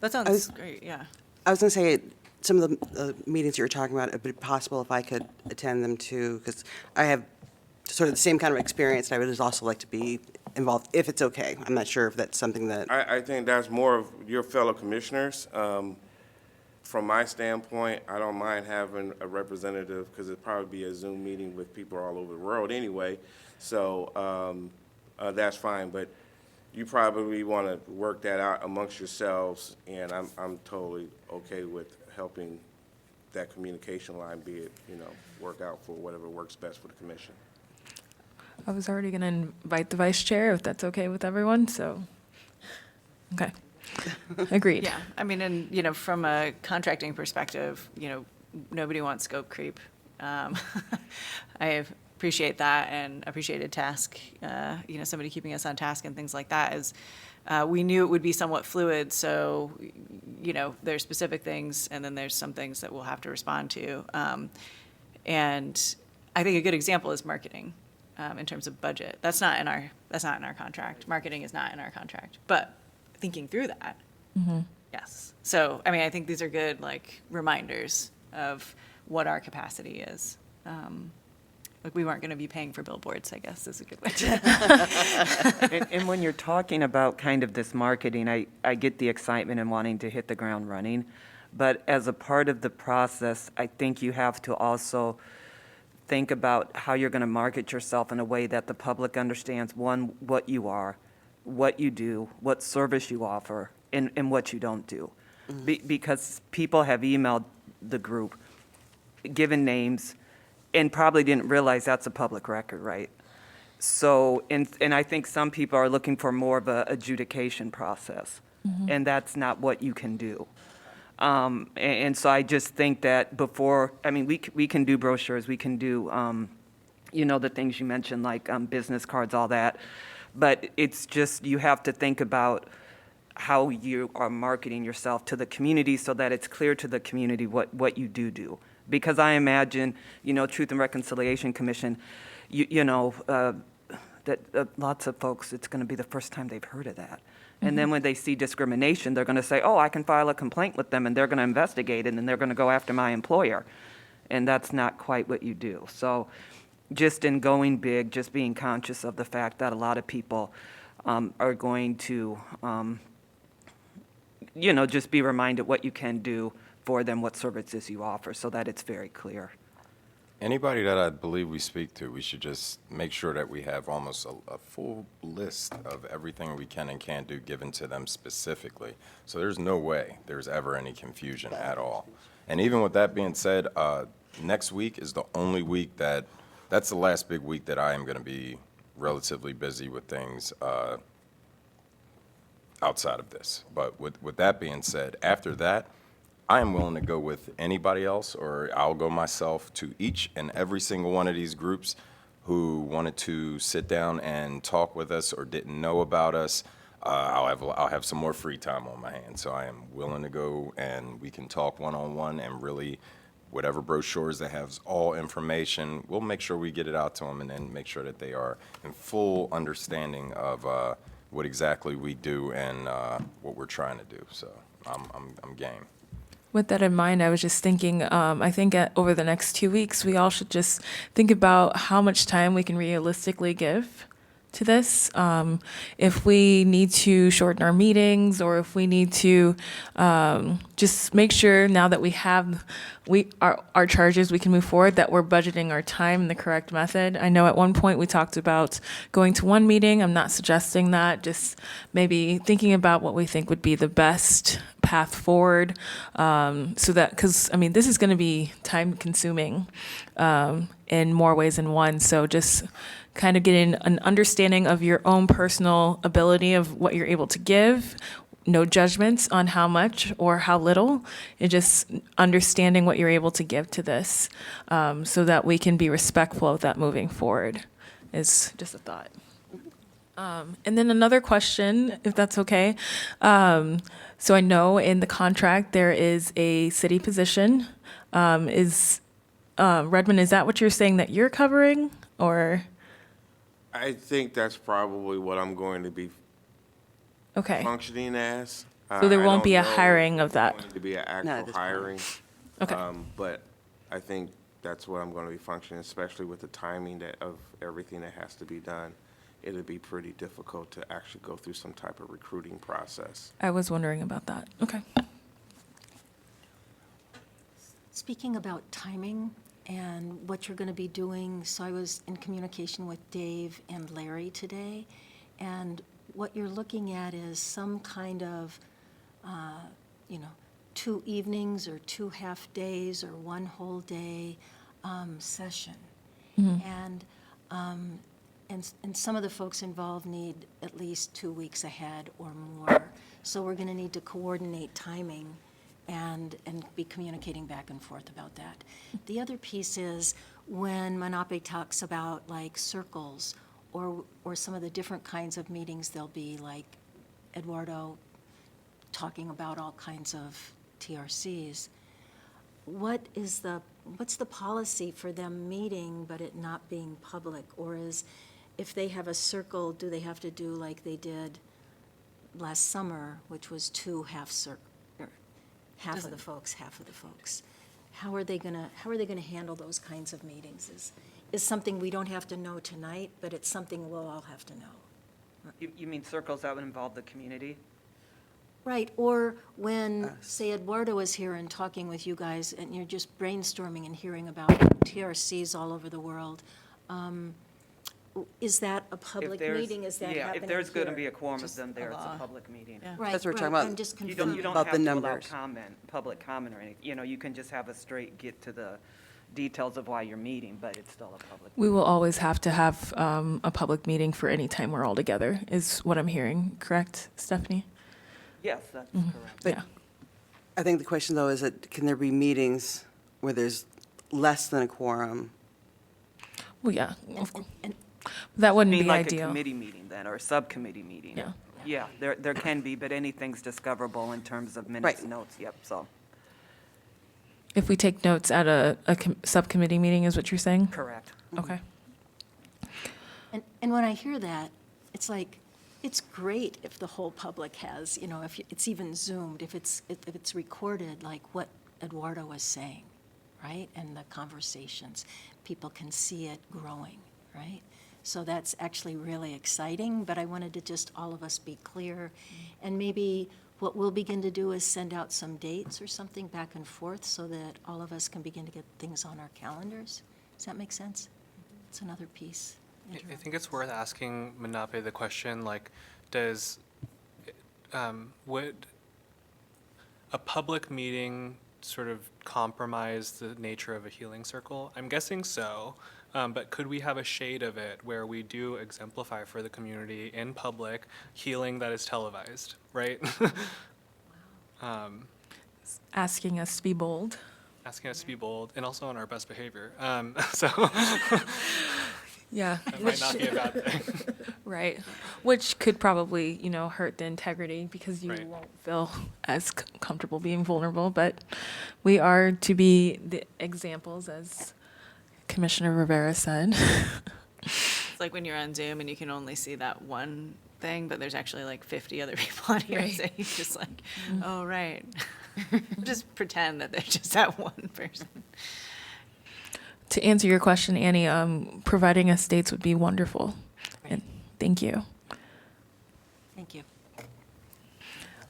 that sounds great, yeah. I was going to say, some of the meetings you were talking about, it'd be possible if I could attend them too, because I have sort of the same kind of experience, and I would also like to be involved, if it's okay. I'm not sure if that's something that... I think that's more of your fellow commissioners. From my standpoint, I don't mind having a representative, because it'd probably be a Zoom meeting with people all over the world anyway. So that's fine, but you probably want to work that out amongst yourselves, and I'm totally okay with helping that communication line be it, work out for whatever works best for the commission. I was already going to invite the vice chair, if that's okay with everyone, so, okay. Agreed. Yeah, I mean, and, from a contracting perspective, nobody wants scope creep. I appreciate that and appreciated task, somebody keeping us on task and things like that is, we knew it would be somewhat fluid, so, there's specific things and then there's some things that we'll have to respond to. And I think a good example is marketing. In terms of budget, that's not in our contract. Marketing is not in our contract. But thinking through that, yes. So I mean, I think these are good reminders of what our capacity is. We weren't going to be paying for billboards, I guess, is a good way to. And when you're talking about kind of this marketing, I get the excitement and wanting to hit the ground running, but as a part of the process, I think you have to also think about how you're going to market yourself in a way that the public understands, one, what you are, what you do, what service you offer, and what you don't do. Because people have emailed the group, given names, and probably didn't realize that's a public record, right? So, and I think some people are looking for more of a adjudication process, and that's not what you can do. And so I just think that we can do brochures, we can do, the things you mentioned, like business cards, all that. But it's just, you have to think about how you are marketing yourself to the community so that it's clear to the community what you do. Because I imagine, Truth and Reconciliation Commission, that lots of folks, it's going to be the first time they've heard of that. And then when they see discrimination, they're going to say, oh, I can file a complaint with them, and they're going to investigate it, and then they're going to go after my employer. And that's not quite what you do. So just in going big, just being conscious of the fact that a lot of people are going to, just be reminded what you can do for them, what services you offer, so that it's very clear. Anybody that I believe we speak to, we should just make sure that we have almost a full list of everything we can and can't do given to them specifically. So there's no way there's ever any confusion at all. And even with that being said, next week is the only week that's the last big week that I am going to be relatively busy with things outside of this. But with that being said, after that, I am willing to go with anybody else, or I'll go myself to each and every single one of these groups who wanted to sit down and talk with us or didn't know about us. I'll have some more free time on my hands, so I am willing to go and we can talk one-on-one and really whatever brochures that has all information, we'll make sure we get it out to them and then make sure that they are in full understanding of what exactly we do and what we're trying to do. So I'm game. With that in mind, I was just thinking, I think over the next 2 weeks, we all should just think about how much time we can realistically give to this. If we need to shorten our meetings, or if we need to just make sure now that we have our charges, we can move forward, that we're budgeting our time in the correct method. I know at one point we talked about going to one meeting. I'm not suggesting that, just maybe thinking about what we think would be the best path forward, so that, because I mean, this is going to be time consuming in more ways than one. So just kind of getting an understanding of your own personal ability of what you're able to give, no judgments on how much or how little, and just understanding what you're able to give to this, so that we can be respectful of that moving forward, is just a thought. And then another question, if that's okay. So I know in the contract there is a city position. Redmond, is that what you're saying that you're covering, or? I think that's probably what I'm going to be Okay. functioning as. So there I won't don't be a know if hiring of it's that? going to be an No, actual this point. hiring. Okay. But I think that's what I'm going to be functioning, especially with the timing of everything that has to be done. It'll be pretty difficult to actually go through some type of recruiting process. I was wondering about that. Okay. Speaking about timing and what you're going to be doing, so I was in communication with Dave and Larry today, and what you're looking at is some kind of, 2 evenings or 2 half days or 1 whole day session. And some of the folks involved need at least 2 weeks ahead or more. So we're going to need to coordinate timing and be communicating back and forth about that. The other piece is when Monope talks about like circles or some of the different kinds of meetings, there'll be like Eduardo talking about all kinds of TRCs. What's the policy for them meeting but it not being public? Or is, if they have a circle, do they have to do like they did last summer, which was 2 half of the folks, half of the folks? How are they gonna handle those kinds of meetings? Is something we don't have to know tonight, but it's something we'll all have to know. You mean circles that would involve the community? Right, or when, say, Eduardo is here and talking with you guys, and you're just brainstorming and hearing about TRCs all over the world, is that a public meeting? Is that happening Yeah, if there's going to here? be a quorum of them there, it's a public meeting. Right, That's what we're talking right, about. I'm just You confirming. don't About have the to allow numbers. public comment or anything. You can just have a straight get to the details of why you're meeting, but it's still a public. We will always have to have a public meeting for any time we're all together, is what I'm hearing, correct, Stephanie? Yes, that's correct. But Yeah. I think the question, though, is that can there be meetings where there's less than a quorum? Well, yeah, of course. That wouldn't You mean be like ideal. a committee meeting then, or a subcommittee meeting? Yeah. Yeah, there can be, but anything's discoverable in terms of minutes, Right. notes, yep, so, If we take notes at a subcommittee meeting, is what you're saying? correct. Okay. And when I hear that, it's like, it's great if the whole public has, if it's even Zoomed, if it's recorded, like what Eduardo was saying, right? And the conversations, people can see it growing, right? So that's actually really exciting, but I wanted to just all of us be clear. And maybe what we'll begin to do is send out some dates or something back and forth so that all of us can begin to get things on our calendars. Does that make sense? It's another piece. I think it's worth asking Manape the question, like, would a public meeting sort of compromise the nature of a healing circle? I'm guessing so, but could we have a shade of it where we do exemplify for the community in public healing that is televised, right? Asking us to be bold. Asking us to be bold and also on our best behavior. So Yeah. that might not be a bad thing. Right. Which could probably, hurt the integrity because you Right. won't feel as comfortable being vulnerable. But we are to be the examples, as Commissioner Rivera said. It's like when you're on Zoom and you can only see that one thing, but there's actually like 50 other people on here. Right. So you just like, oh, right. Just pretend that there's just that one person. To answer your question, Annie, providing us dates would be wonderful. And thank you. Thank you.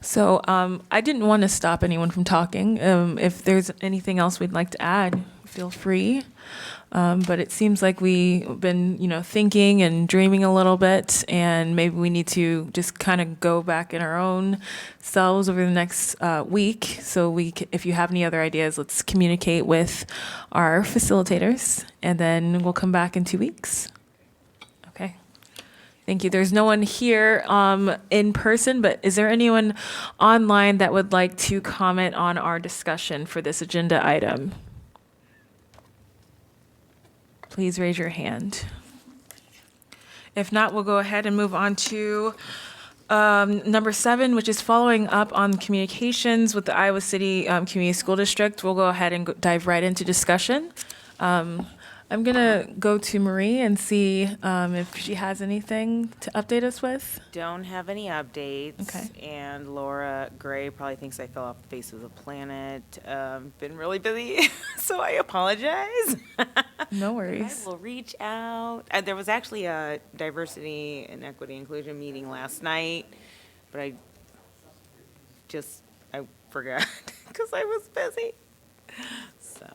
So I didn't want to stop anyone from talking. If there's anything else we'd like to add, feel free. But it seems like we've been, thinking and dreaming a little bit, and maybe we need to just kind of go back in our own selves over the next week. So if you have any other ideas, let's communicate with our facilitators, and then we'll come back in 2 weeks. Okay. Thank you. There's no one here in person, but is there anyone online that would like to comment on our discussion for this agenda item? Please raise your hand. If not, we'll go ahead and move on to number 7, which is following up on communications with the Iowa City Community School District. We'll go ahead and dive right into discussion. I'm going to go to Marie and see if she has anything to update us with. Don't have any updates. Okay. And Laura Gray probably thinks I fell off the face of the planet. Been really busy, so I apologize. No I worries. will reach out. There was actually a diversity and equity inclusion meeting last night, but I forgot because I was busy. So.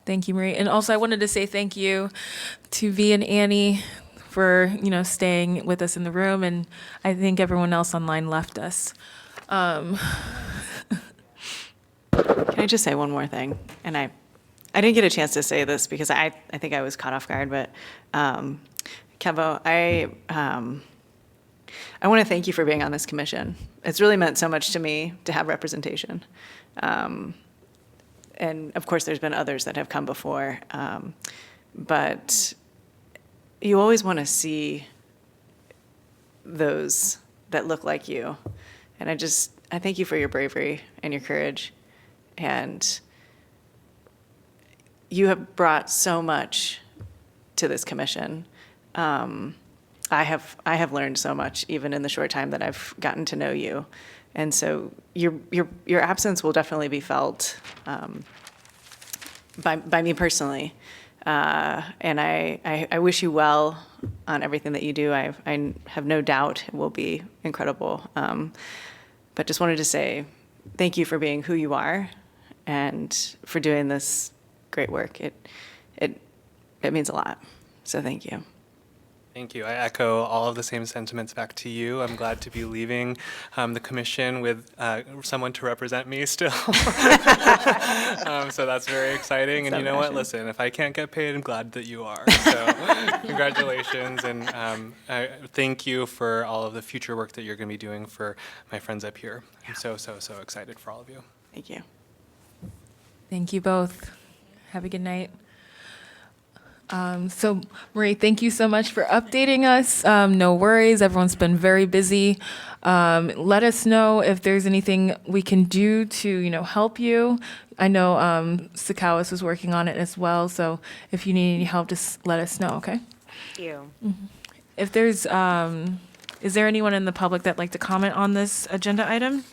Thank you, Marie. And also, I wanted to say thank you to V and Annie for, staying with us in the room. And I think everyone else online left us. Can I just say one more thing? And I didn't get a chance to say this because I think I was caught off guard, but Kevo, I want to thank you for being on this commission. It's really meant so much to me to have representation. And of course, there's been others that have come before. But you always want to see those that look like you. And I thank you for your bravery and your courage. And you have brought so much to this commission. I have learned so much, even in the short time that I've gotten to know you. And so your absence will definitely be felt by me personally. And I wish you well on everything that you do. I have no doubt it will be incredible. But just wanted to say thank you for being who you are and for doing this great work. It means a lot. So thank you. Thank you. I echo all of the same sentiments back to you. I'm glad to be leaving the commission with someone to represent me still. So that's very exciting. And you know what? Listen, if I can't get paid, I'm glad that you are. So congratulations. And thank you for all of the future work that you're going to be doing for my friends up here. I'm so excited for all of you. Thank you. Thank you both. Have a good night. So, Marie, thank you so much for updating us. No worries. Everyone's been very busy. Let us know if there's anything we can do to, help you. I know Sakawas was working on it as well. So if you need any help, just let us know, okay? Thank you. If there's, is there anyone in the public that'd like to comment on this agenda item?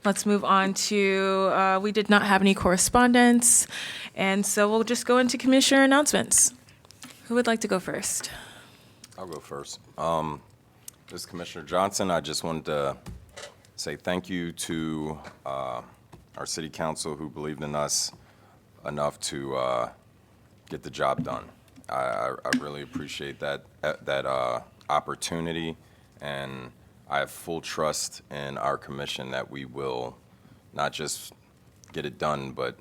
Let's move on to, we did not have any correspondence, and so we'll just go into commissioner announcements. Who would like to go first? I'll go first. This is Commissioner Johnson. I just wanted to say thank you to our city council who believed in us enough to get the job done. I really appreciate that opportunity, and I have full trust in our commission that we will not just get it done, but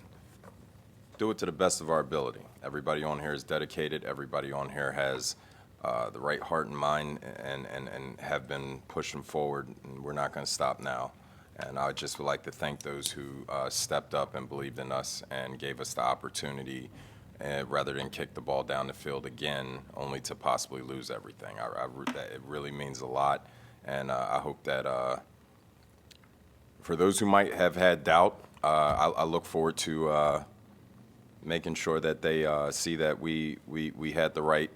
do it to the best of our ability. Everybody on here is dedicated. Everybody on here has the right heart and mind and have been pushing forward, and we're not going to stop now. And I just would like to thank those who stepped up and believed in us and gave us the opportunity rather than kick the ball down the field again, only to possibly lose everything. It really means a lot, and I hope that for those who might have had doubt, I look forward to making sure that they see that we had the right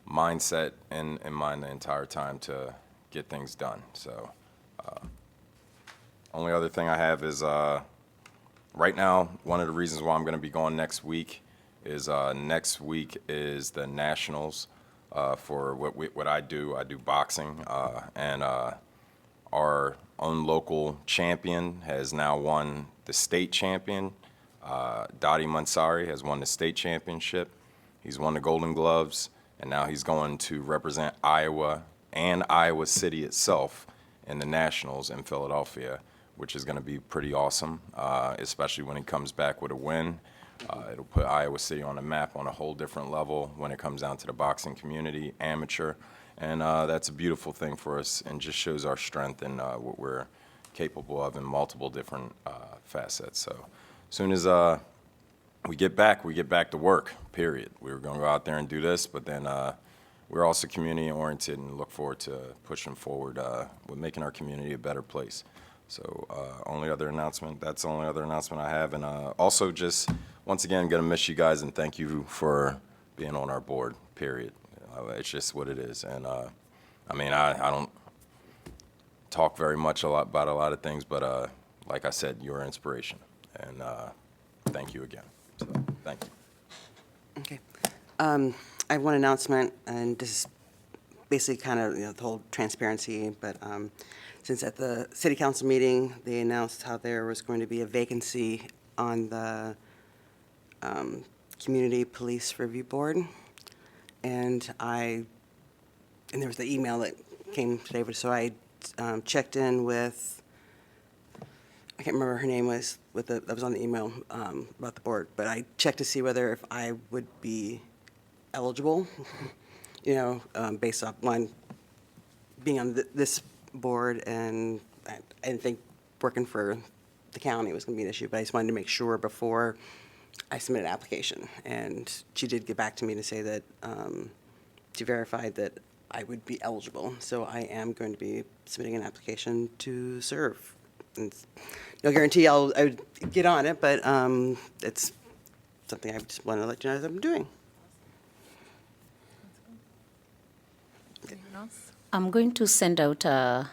mindset in mind the entire time to get things done. So only other thing I have is right now, one of the reasons why I'm going to be going next week is next week is the nationals for what I do. I do boxing, and our own local champion has now won the state champion. Dottie Mansari has won the state championship. He's won the Golden Gloves, and now he's going to represent Iowa and Iowa City itself in the nationals in Philadelphia, which is going to be pretty awesome, especially when he comes back with a win. It'll put Iowa City on the map on a whole different level when it comes down to the boxing community, amateur, and that's a beautiful thing for us and just shows our strength and what we're capable of in multiple different facets. So as soon as we get back to work, period. We were going to go out there and do this, but then we're also community-oriented and look forward to pushing forward with making our community a better place. So that's the only other announcement I have. And also just, once again, going to miss you guys and thank you for being on our board, period. It's just what it is. And I mean, I don't talk very much about a lot of things, but like I said, you're an inspiration. And thank you again. So thank you. Okay. I have one announcement, and this is basically kind of, the whole transparency, but since at the city council meeting, they announced how there was going to be a vacancy on the Community Police Review Board, and there was the email that came today, so I checked in with, I can't remember her name was, that was on the email about the board, but I checked to see whether if I would be eligible, based off one, being on this board, and I didn't think working for the county was going to be an issue, but I just wanted to make sure before I submitted an application. And she did get back to me to say that she verified that I would be eligible. So I am going to be submitting an application to serve. And no guarantee I would get on it, but it's something I just want to let you know that I'm doing. I'm going to send out a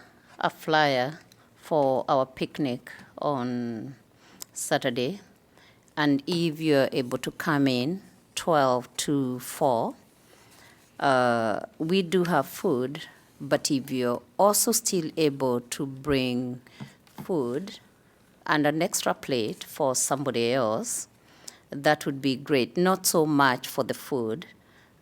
flyer for our picnic on Saturday. And if you're able to come in 12 to 4, we do have food, but if you're also still able to bring food and an extra plate for somebody else, that would be great. Not so much for the food,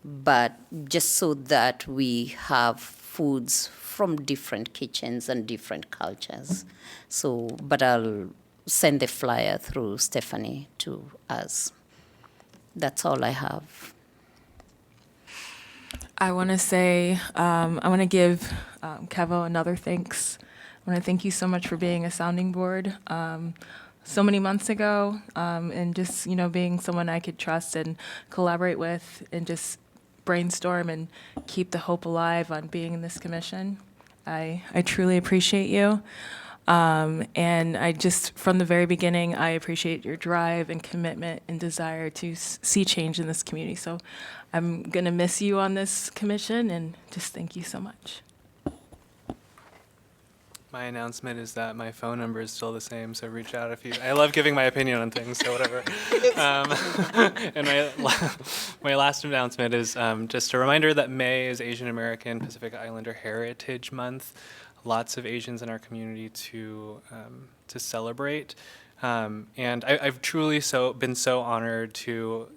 but just so that we have foods from different kitchens and different cultures. So, but I'll send the flyer through Stephanie to us. That's all I have. I want to say, I want to give Kevo another thanks. I want to thank you so much for being a sounding board so many months ago, and just, being someone I could trust and collaborate with and just brainstorm and keep the hope alive on being in this commission. I truly appreciate you. And I just, from the very beginning, I appreciate your drive and commitment and desire to see change in this community. So I'm going to miss you on this commission, and just thank you so much. My announcement is that my phone number is still the same, so reach out if you. I love giving my opinion on things, so whatever. And my last announcement is just a reminder that May is Asian American Pacific Islander Heritage Month. Lots of Asians in our community to celebrate, and I've truly been so honored to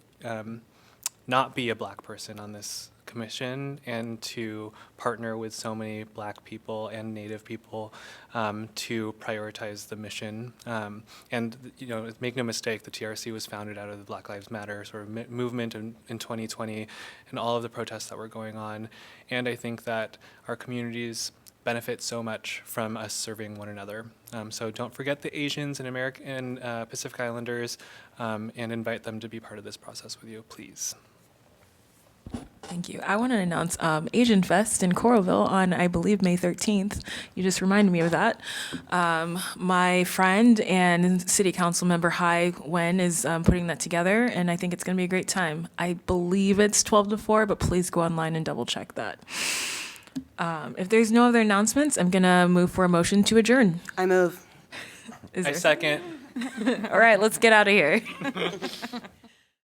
not be a Black person on this commission and to partner with so many Black people and Native people to prioritize the mission. And make no mistake, the TRC was founded out of the Black Lives Matter sort of movement in 2020 and all of the protests that were going on. And I think that our communities benefit so much from us serving one another. So don't forget the Asians and American Pacific Islanders and invite them to be part of this process with you, please. Thank you. I want to announce Asian Fest in Coralville on, I believe, May 13th. You just reminded me of that. My friend and City Council member Hai Wen is putting that together, and I think it's going to be a great time. I believe it's 12 to 4, but please go online and double check that. If there's no other announcements, I'm going to move for a motion to adjourn. I move. I second. All right, let's get out of here.